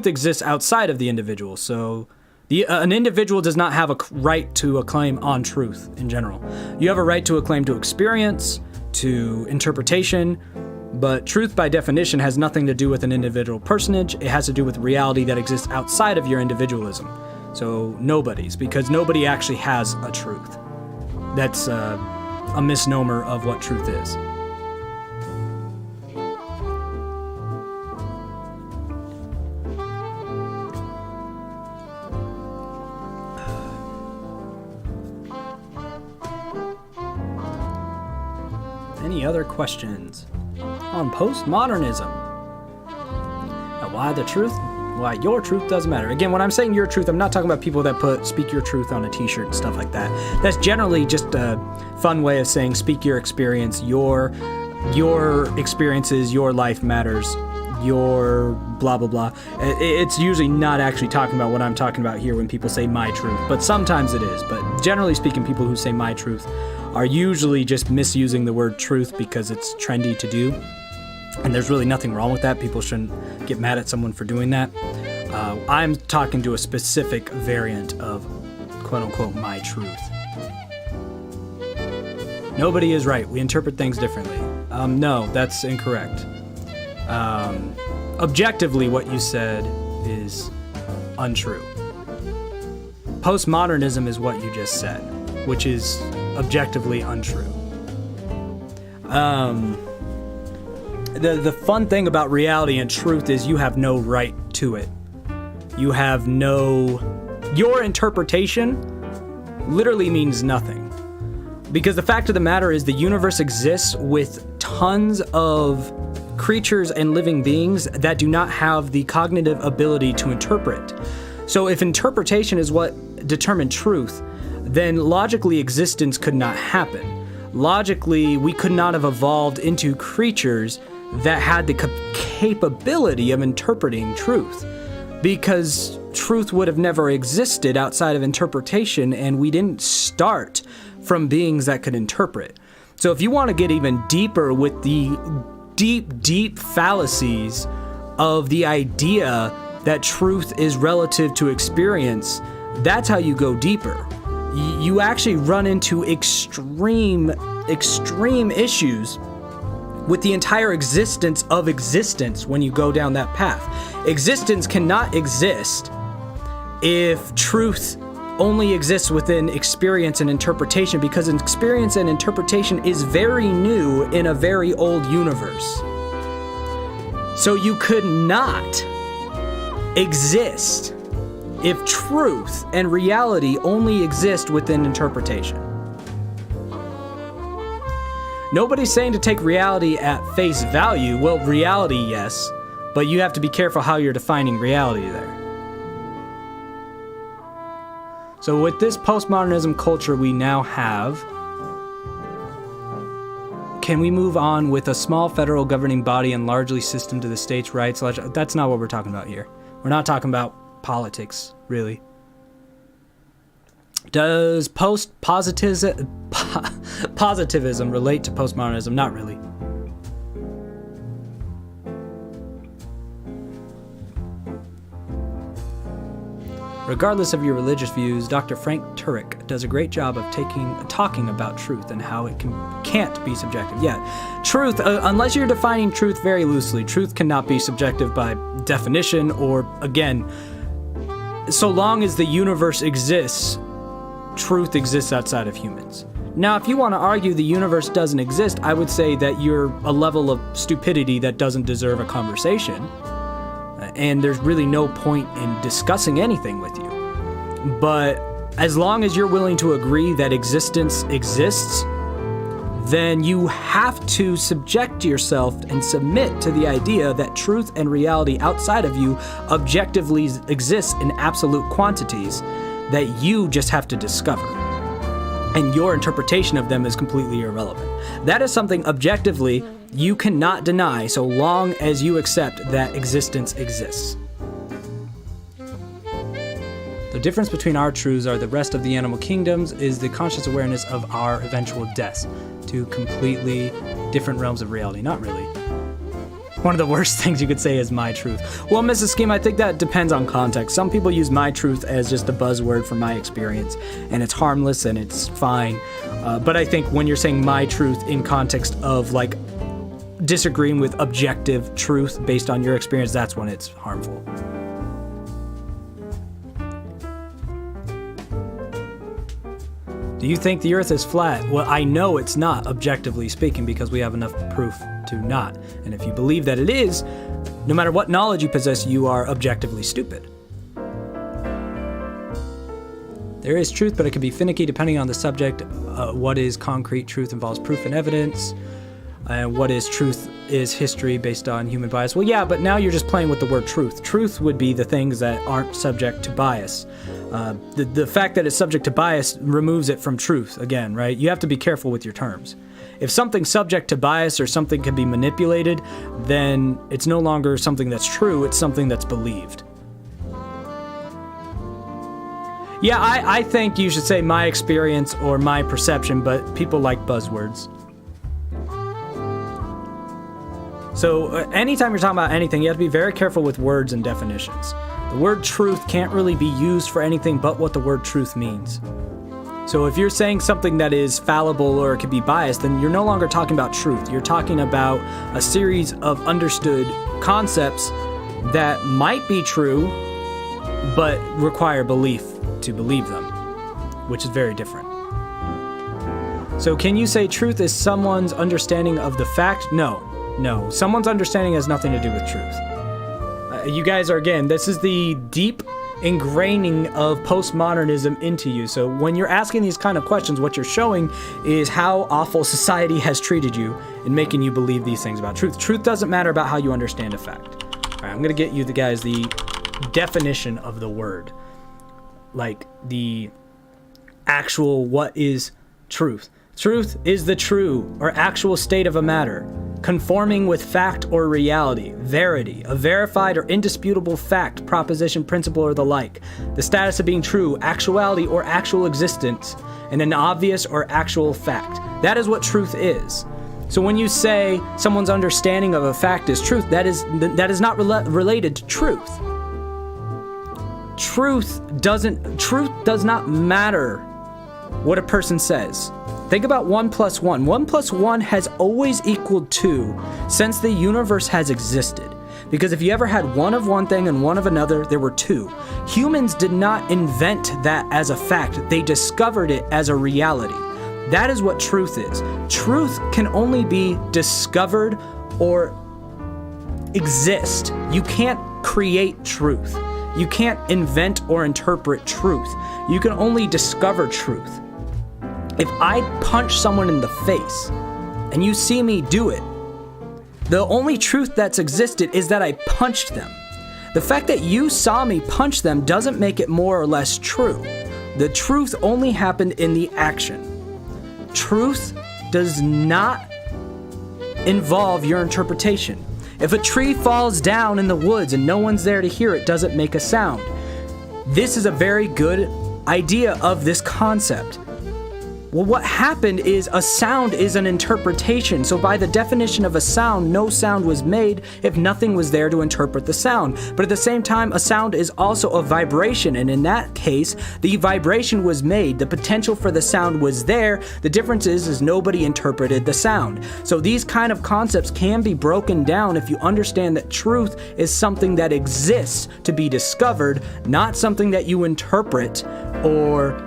exists outside of the individual, so an individual does not have a right to a claim on truth in general. You have a right to a claim to experience, to interpretation, but truth by definition has nothing to do with an individual personage. It has to do with reality that exists outside of your individualism. So nobody's, because nobody actually has a truth. That's a misnomer of what truth is. Any other questions on postmodernism? And why your truth doesn't matter. Again, when I'm saying your truth, I'm not talking about people that speak your truth on a t-shirt and stuff like that. That's generally just a fun way of saying speak your experience, your your experiences, your life matters, your blah, blah, blah. It's usually not actually talking about what I'm talking about here when people say my truth, but sometimes it is. But generally speaking, people who say my truth are usually just misusing the word truth because it's trendy to do. And there's really nothing wrong with that. People shouldn't get mad at someone for doing that. I'm talking to a specific variant of quote-unquote my truth. Nobody is right. We interpret things differently. No, that's incorrect. Objectively, what you said is untrue. Postmodernism is what you just said, which is objectively untrue. The fun thing about reality and truth is you have no right to it. Your interpretation literally means nothing. Because the fact of the matter is the universe exists with tons of creatures and living beings that do not have the cognitive ability to interpret. So if interpretation is what determined truth, then logically existence could not happen. Logically, we could not have evolved into creatures that had the capability of interpreting truth, because truth would have never existed outside of interpretation, and we didn't start from beings that could interpret. So if you want to get even deeper with the deep fallacies of the idea that truth is relative to experience, that's how you go deeper. You actually run into extreme issues with the entire existence of existence when you go down that path. Existence cannot exist if truth only exists within experience and interpretation, because experience and interpretation is very new in a very old universe. So you could not exist if truth and reality only exist within interpretation. Nobody's saying to take reality at face value. Well, reality, yes, but you have to be careful how you're defining reality there. So with this postmodernism culture we now have, can we move on with a small federal governing body and largely system to the states' rights? That's not what we're talking about here. We're not talking about politics, really. Does positivism relate to postmodernism? Not really. Regardless of your religious views, Dr. Frank Turek does a great job of talking about truth and how it can't be subjective. Yeah, truth, unless you're defining truth very loosely, truth cannot be subjective by definition, or, again, so long as the universe exists, truth exists outside of humans. Now, if you want to argue the universe doesn't exist, I would say that you're a level of stupidity that doesn't deserve a conversation. And there's really no point in discussing anything with you. But as long as you're willing to agree that existence exists, then you have to subject yourself and submit to the idea that truth and reality outside of you objectively exists in absolute quantities that you just have to discover. And your interpretation of them is completely irrelevant. That is something objectively you cannot deny so long as you accept that existence exists. The difference between our truths are the rest of the animal kingdoms is the conscious awareness of our eventual deaths. Two completely different realms of reality. Not really. One of the worst things you could say is my truth. Well, Mrs. Skeem, I think that depends on context. Some people use my truth as just a buzzword for my experience, and it's harmless and it's fine. But I think when you're saying my truth in context of like disagreeing with objective truth based on your experience, that's when it's harmful. Do you think the earth is flat? Well, I know it's not, objectively speaking, because we have enough proof to not. And if you believe that it is, no matter what knowledge you possess, you are objectively stupid. There is truth, but it can be finicky depending on the subject. What is concrete truth involves proof and evidence. And what is truth is history based on human bias. Well, yeah, but now you're just playing with the word truth. Truth would be the things that aren't subject to bias. The fact that it's subject to bias removes it from truth again, right? You have to be careful with your terms. If something's subject to bias or something can be manipulated, then it's no longer something that's true, it's something that's believed. Yeah, I think you should say my experience or my perception, but people like buzzwords. So anytime you're talking about anything, you have to be very careful with words and definitions. The word truth can't really be used for anything but what the word truth means. So if you're saying something that is fallible or it could be biased, then you're no longer talking about truth. You're talking about a series of understood concepts that might be true, but require belief to believe them, which is very different. So can you say truth is someone's understanding of the fact? No. Someone's understanding has nothing to do with truth. You guys are, again, this is the deep ingraining of postmodernism into you. So when you're asking these kind of questions, what you're showing is how awful society has treated you in making you believe these things about truth. Truth doesn't matter about how you understand a fact. All right, I'm going to get you guys the definition of the word. Like the actual what is truth. Truth is the true or actual state of a matter, conforming with fact or reality, verity, a verified or indisputable fact, proposition, principle, or the like, the status of being true, actuality or actual existence, and an obvious or actual fact. That is what truth is. So when you say someone's understanding of a fact is truth, that is not related to truth. Truth does not matter what a person says. Think about 1 plus 1. 1 plus 1 has always equaled 2 since the universe has existed. Because if you ever had one of one thing and one of another, there were 2. Humans did not invent that as a fact. They discovered it as a reality. That is what truth is. Truth can only be discovered or exist. You can't create truth. You can't invent or interpret truth. You can only discover truth. If I punch someone in the face and you see me do it, the only truth that's existed is that I punched them. The fact that you saw me punch them doesn't make it more or less true. The truth only happened in the action. Truth does not involve your interpretation. If a tree falls down in the woods and no one's there to hear it, does it make a sound? This is a very good idea of this concept. Well, what happened is a sound is an interpretation. So by the definition of a sound, no sound was made if nothing was there to interpret the sound. But at the same time, a sound is also a vibration. And in that case, the vibration was made. The potential for the sound was there. The difference is nobody interpreted the sound. So these kind of concepts can be broken down if you understand that truth is something that exists to be discovered, not something that you interpret or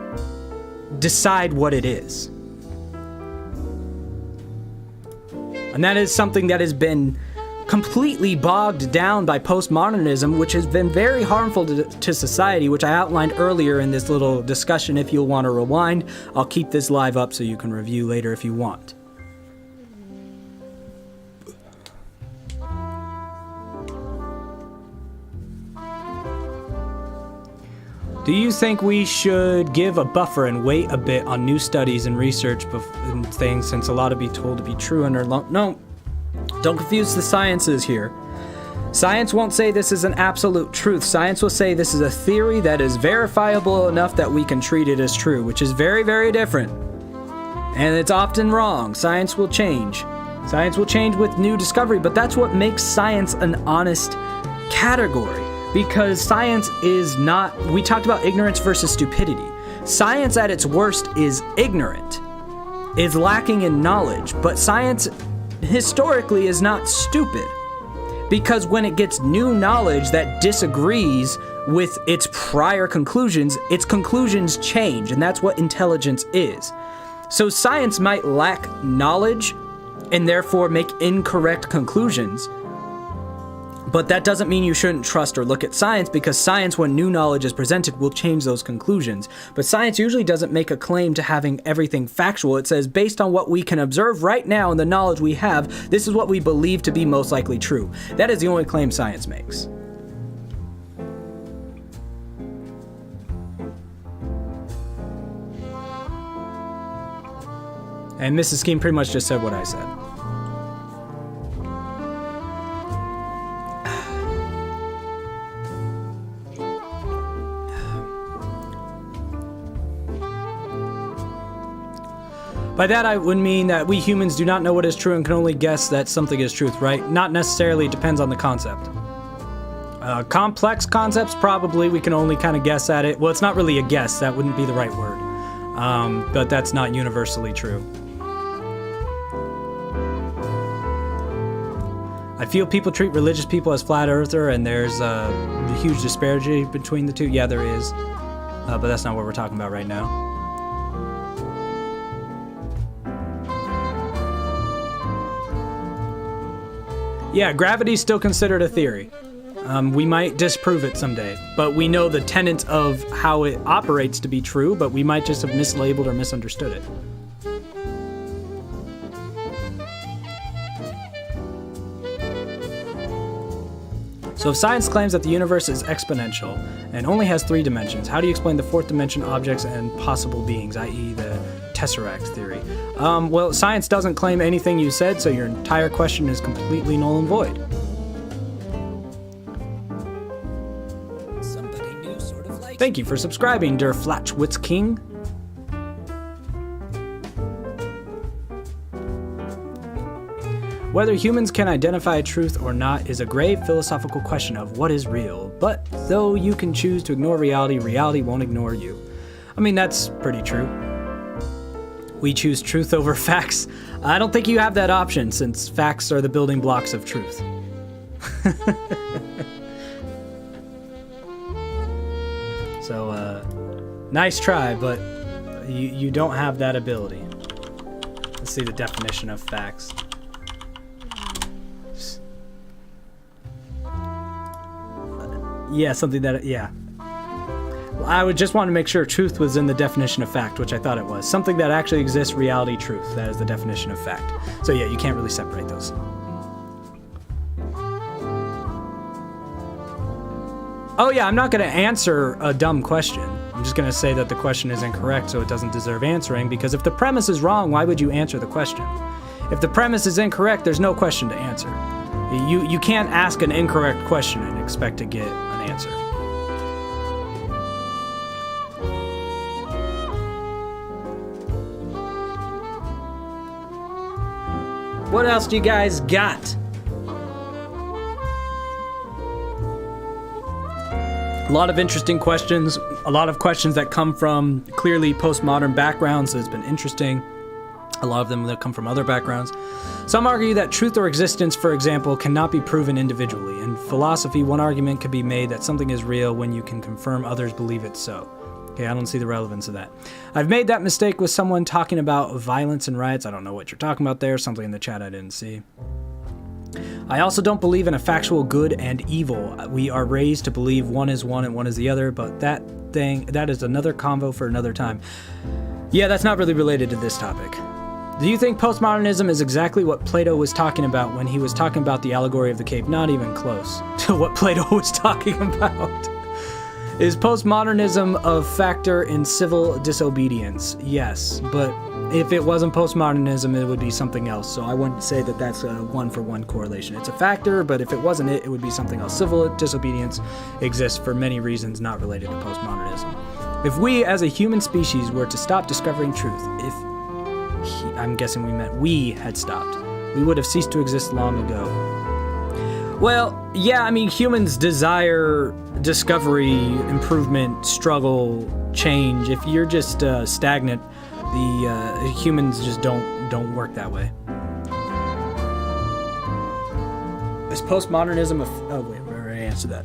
decide what it is. And that is something that has been completely bogged down by postmodernism, which has been very harmful to society, which I outlined earlier in this little discussion. If you'll want to rewind, I'll keep this live up so you can review later if you want. Do you think we should give a buffer and wait a bit on new studies and research and things, since a lot of be told to be true and are no, don't confuse the sciences here. Science won't say this is an absolute truth. Science will say this is a theory that is verifiable enough that we can treat it as true, which is very, very different. And it's often wrong. Science will change. Science will change with new discovery, but that's what makes science an honest category. Because science is not, we talked about ignorance versus stupidity. Science at its worst is ignorant, is lacking in knowledge, but science historically is not stupid. Because when it gets new knowledge that disagrees with its prior conclusions, its conclusions change, and that's what intelligence is. So science might lack knowledge and therefore make incorrect conclusions, but that doesn't mean you shouldn't trust or look at science, because science, when new knowledge is presented, will change those conclusions. But science usually doesn't make a claim to having everything factual. It says, based on what we can observe right now and the knowledge we have, this is what we believe to be most likely true. That is the only claim science makes. And Mrs. Skeem pretty much just said what I said. By that I would mean that we humans do not know what is true and can only guess that something is truth, right? Not necessarily, it depends on the concept. Complex concepts, probably, we can only kind of guess at it. Well, it's not really a guess, that wouldn't be the right word. But that's not universally true. I feel people treat religious people as flat earther, and there's a huge disparity between the two. Yeah, there is. But that's not what we're talking about right now. Yeah, gravity's still considered a theory. We might disprove it someday, but we know the tenets of how it operates to be true, but we might just have mislabeled or misunderstood it. So if science claims that the universe is exponential and only has 3 dimensions, how do you explain the 4th dimension objects and possible beings, i.e. the Tesseract theory? Well, science doesn't claim anything you said, so your entire question is completely null and void. Somebody new sort of like. Thank you for subscribing, Der Flatschwitz King. Whether humans can identify truth or not is a grave philosophical question of what is real, but though you can choose to ignore reality, reality won't ignore you. I mean, that's pretty true. We choose truth over facts. I don't think you have that option, since facts are the building blocks of truth. So, nice try, but you don't have that ability. Let's see the definition of facts. Yeah, something that, yeah. I would just want to make sure truth was in the definition of fact, which I thought it was. Something that actually exists, reality, truth. That is the definition of fact. So yeah, you can't really separate those. Oh yeah, I'm not going to answer a dumb question. I'm just going to say that the question is incorrect, so it doesn't deserve answering, because if the premise is wrong, why would you answer the question? If the premise is incorrect, there's no question to answer. You can't ask an incorrect question and expect to get an answer. What else do you guys got? A lot of interesting questions, a lot of questions that come from clearly postmodern backgrounds, so it's been interesting. A lot of them that come from other backgrounds. Some argue that truth or existence, for example, cannot be proven individually. In philosophy, one argument could be made that something is real when you can confirm others believe it so. Okay, I don't see the relevance of that. I've made that mistake with someone talking about violence and riots. I don't know what you're talking about there. Something in the chat I didn't see. I also don't believe in a factual good and evil. We are raised to believe one is one and one is the other, but that is another convo for another time. Yeah, that's not really related to this topic. Do you think postmodernism is exactly what Plato was talking about when he was talking about the allegory of the cave? Not even close to what Plato was talking about. Is postmodernism a factor in civil disobedience? Yes, but if it wasn't postmodernism, it would be something else. So I wouldn't say that that's a one-for-one correlation. It's a factor, but if it wasn't it would be something else. Civil disobedience exists for many reasons not related to postmodernism. If we as a human species were to stop discovering truth, I'm guessing we meant we had stopped, we would have ceased to exist long ago. Well, yeah, I mean, humans desire discovery, improvement, struggle, change. If you're just stagnant, the humans just don't work that way. Is postmodernism oh wait, we already answered that.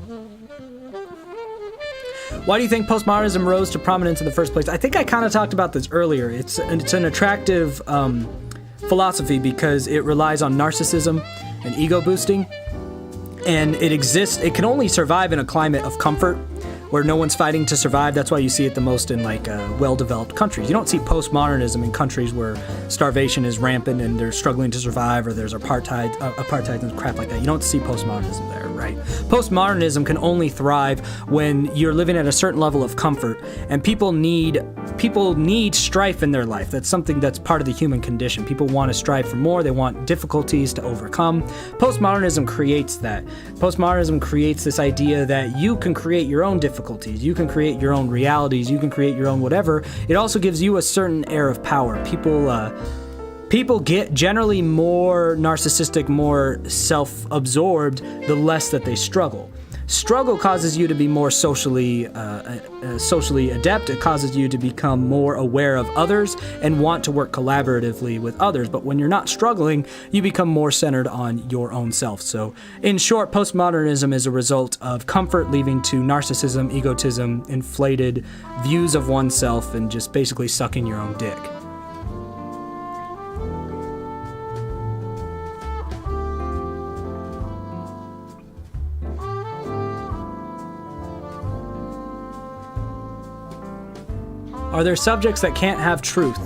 Why do you think postmodernism rose to prominence in the first place? I think I kind of talked about this earlier. It's an attractive philosophy because it relies on narcissism and ego boosting. And it can only survive in a climate of comfort where no one's fighting to survive. That's why you see it the most in well-developed countries. You don't see postmodernism in countries where starvation is rampant and they're struggling to survive, or there's apartheid and crap like that. You don't see postmodernism there, right? Postmodernism can only thrive when you're living at a certain level of comfort, and people need people need strife in their life. That's something that's part of the human condition. People want to strive for more. They want difficulties to overcome. Postmodernism creates that. Postmodernism creates this idea that you can create your own difficulties. You can create your own realities. You can create your own whatever. It also gives you a certain air of power. People get generally more narcissistic, more self-absorbed, the less that they struggle. Struggle causes you to be more socially adept. It causes you to become more aware of others and want to work collaboratively with others. But when you're not struggling, you become more centered on your own self. So in short, postmodernism is a result of comfort leading to narcissism, egotism, inflated views of oneself, and just basically sucking your own dick. Are there subjects that can't have truth?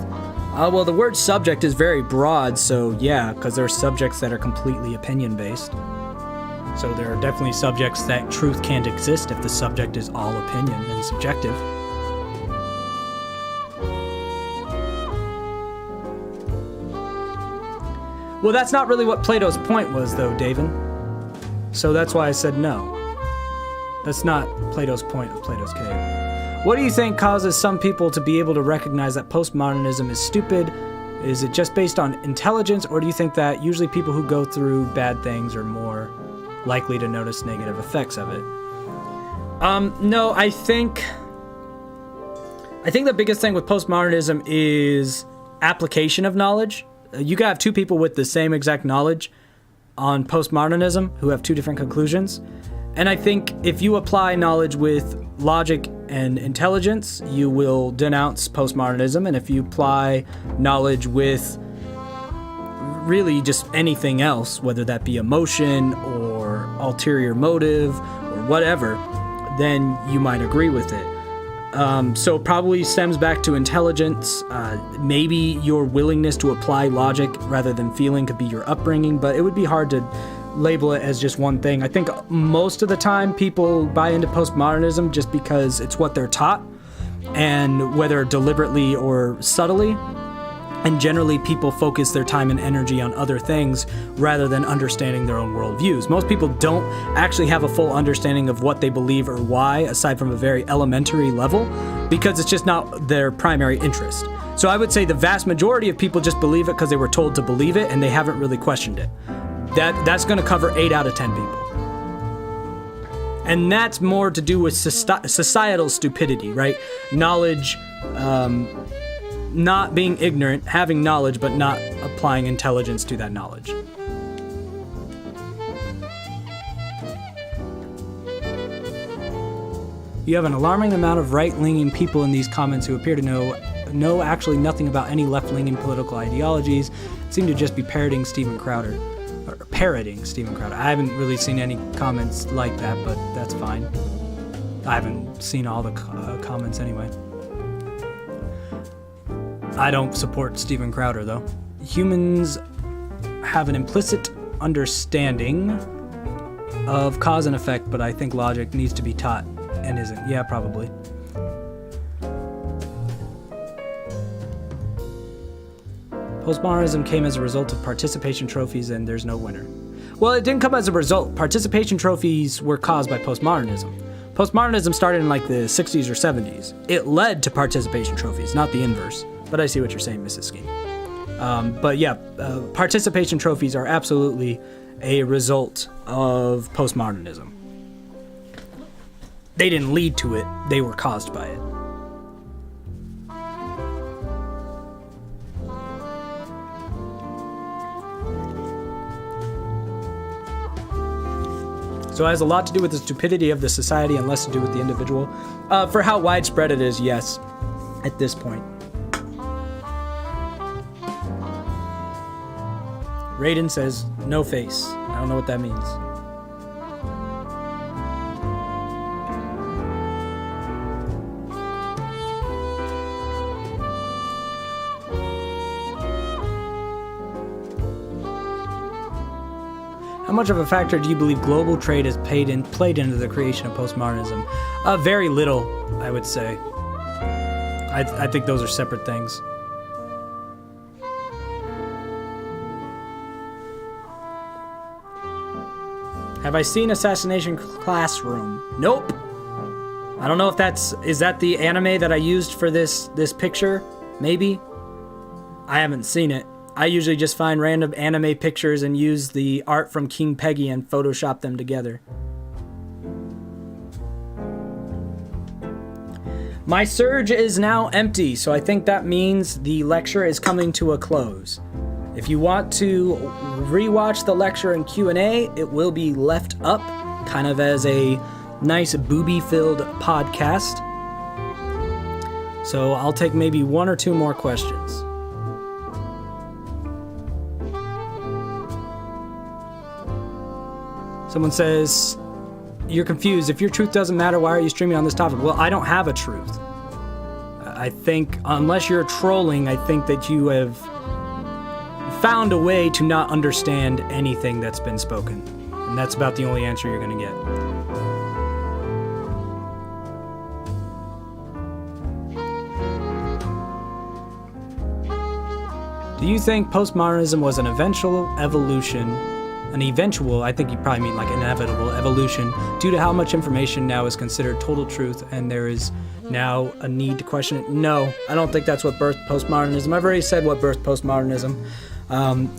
Well, the word subject is very broad, so yeah, because there are subjects that are completely opinion-based. So there are definitely subjects that truth can't exist if the subject is all opinion and subjective. Well, that's not really what Plato's point was, though, David. So that's why I said no. That's not Plato's point of Plato's Cave. What do you think causes some people to be able to recognize that postmodernism is stupid? Is it just based on intelligence, or do you think that usually people who go through bad things are more likely to notice negative effects of it? No, I think the biggest thing with postmodernism is application of knowledge. You can have two people with the same exact knowledge on postmodernism who have two different conclusions. And I think if you apply knowledge with logic and intelligence, you will denounce postmodernism. And if you apply knowledge with really just anything else, whether that be emotion or ulterior motive or whatever, then you might agree with it. So it probably stems back to intelligence. Maybe your willingness to apply logic rather than feeling could be your upbringing, but it would be hard to label it as just one thing. I think most of the time people buy into postmodernism just because it's what they're taught, and whether deliberately or subtly. And generally people focus their time and energy on other things rather than understanding their own worldviews. Most people don't actually have a full understanding of what they believe or why, aside from a very elementary level, because it's just not their primary interest. So I would say the vast majority of people just believe it because they were told to believe it and they haven't really questioned it. That's going to cover 8 out of 10 people. And that's more to do with societal stupidity, right? Knowledge, not being ignorant, having knowledge, but not applying intelligence to that knowledge. You have an alarming amount of right-leaning people in these comments who appear to know actually nothing about any left-leaning political ideologies, seem to just be parroting Steven Crowder. I haven't really seen any comments like that, but that's fine. I haven't seen all the comments anyway. I don't support Steven Crowder, though. Humans have an implicit understanding of cause and effect, but I think logic needs to be taught and isn't. Yeah, probably. Postmodernism came as a result of participation trophies, and there's no winner. Well, it didn't come as a result. Participation trophies were caused by postmodernism. Postmodernism started in like the 60s or 70s. It led to participation trophies, not the inverse. But I see what you're saying, Mrs. Skeem. But yeah, participation trophies are absolutely a result of postmodernism. They didn't lead to it, they were caused by it. So it has a lot to do with the stupidity of the society and less to do with the individual. For how widespread it is, yes, at this point. Raiden says, no face. I don't know what that means. How much of a factor do you believe global trade has played into the creation of postmodernism? Very little, I would say. I think those are separate things. Have I seen Assassination Classroom? Nope. I don't know if is that the anime that I used for this picture? Maybe. I haven't seen it. I usually just find random anime pictures and use the art from King Peggy and Photoshop them together. My surge is now empty, so I think that means the lecture is coming to a close. If you want to rewatch the lecture and Q&A, it will be left up, kind of as a nice booby-filled podcast. So I'll take maybe one or two more questions. Someone says, you're confused. If your truth doesn't matter, why are you streaming on this topic? Well, I don't have a truth. I think, unless you're trolling, I think that you have found a way to not understand anything that's been spoken. And that's about the only answer you're going to get. Do you think postmodernism was an eventual evolution? I think you probably mean like inevitable evolution, due to how much information now is considered total truth and there is now a need to question it? No, I don't think that's what birthed postmodernism. I've already said what birthed postmodernism.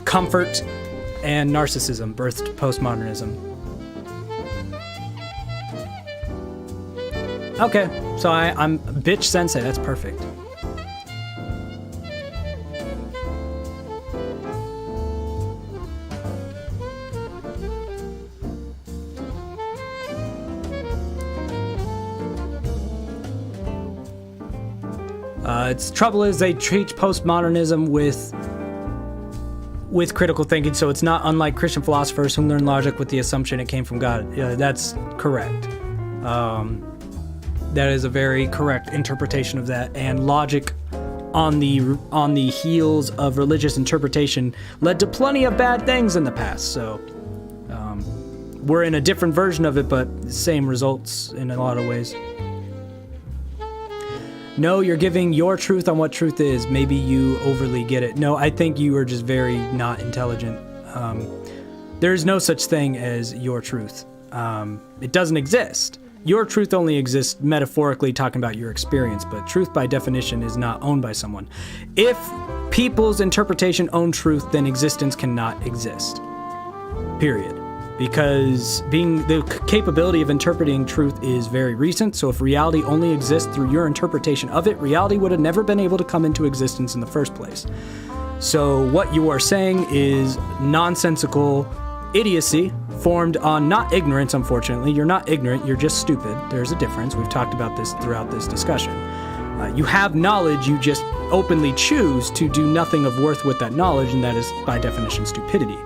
Comfort and narcissism birthed postmodernism. Okay, so I'm bitch sensei, that's perfect. Its trouble is they treat postmodernism with critical thinking, so it's not unlike Christian philosophers who learn logic with the assumption it came from God. Yeah, that's correct. That is a very correct interpretation of that, and logic on the heels of religious interpretation led to plenty of bad things in the past, so we're in a different version of it, but same results in a lot of ways. No, you're giving your truth on what truth is. Maybe you overly get it. No, I think you are just very not intelligent. There's no such thing as your truth. It doesn't exist. Your truth only exists metaphorically, talking about your experience, but truth by definition is not owned by someone. If people's interpretation own truth, then existence cannot exist. Period. Because the capability of interpreting truth is very recent, so if reality only exists through your interpretation of it, reality would have never been able to come into existence in the first place. So what you are saying is nonsensical idiocy formed on not ignorance, unfortunately. You're not ignorant, you're just stupid. There's a difference. We've talked about this throughout this discussion. You have knowledge, you just openly choose to do nothing of worth with that knowledge, and that is, by definition, stupidity.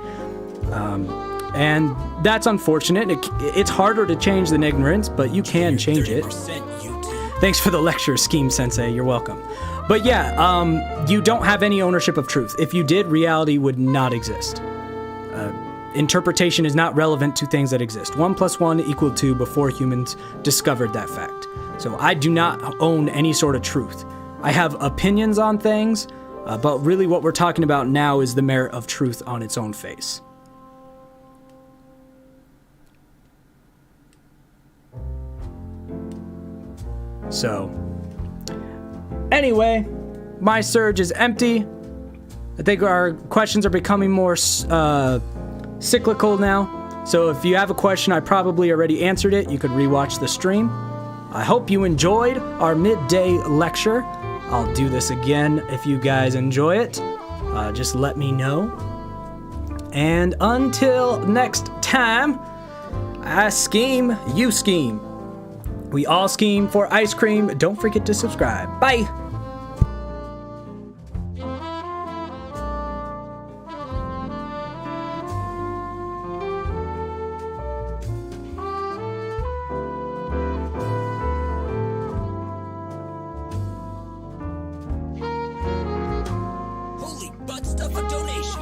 And that's unfortunate. It's harder to change than ignorance, but you can change it. Thanks for the lecture, Skeem Sensei. You're welcome. But yeah, you don't have any ownership of truth. If you did, reality would not exist. Interpretation is not relevant to things that exist. 1 + 1 = 2 before humans discovered that fact. So I do not own any sort of truth. I have opinions on things, but really what we're talking about now is the merit of truth on its own face. So, anyway, my surge is empty. I think our questions are becoming more cyclical now. So if you have a question, I probably already answered it. You could rewatch the stream. I hope you enjoyed our midday lecture. I'll do this again if you guys enjoy it. Just let me know. And until next time, I scheme, you scheme. We all scheme for ice cream. Don't forget to subscribe. Bye! Holy butt stuff a donation.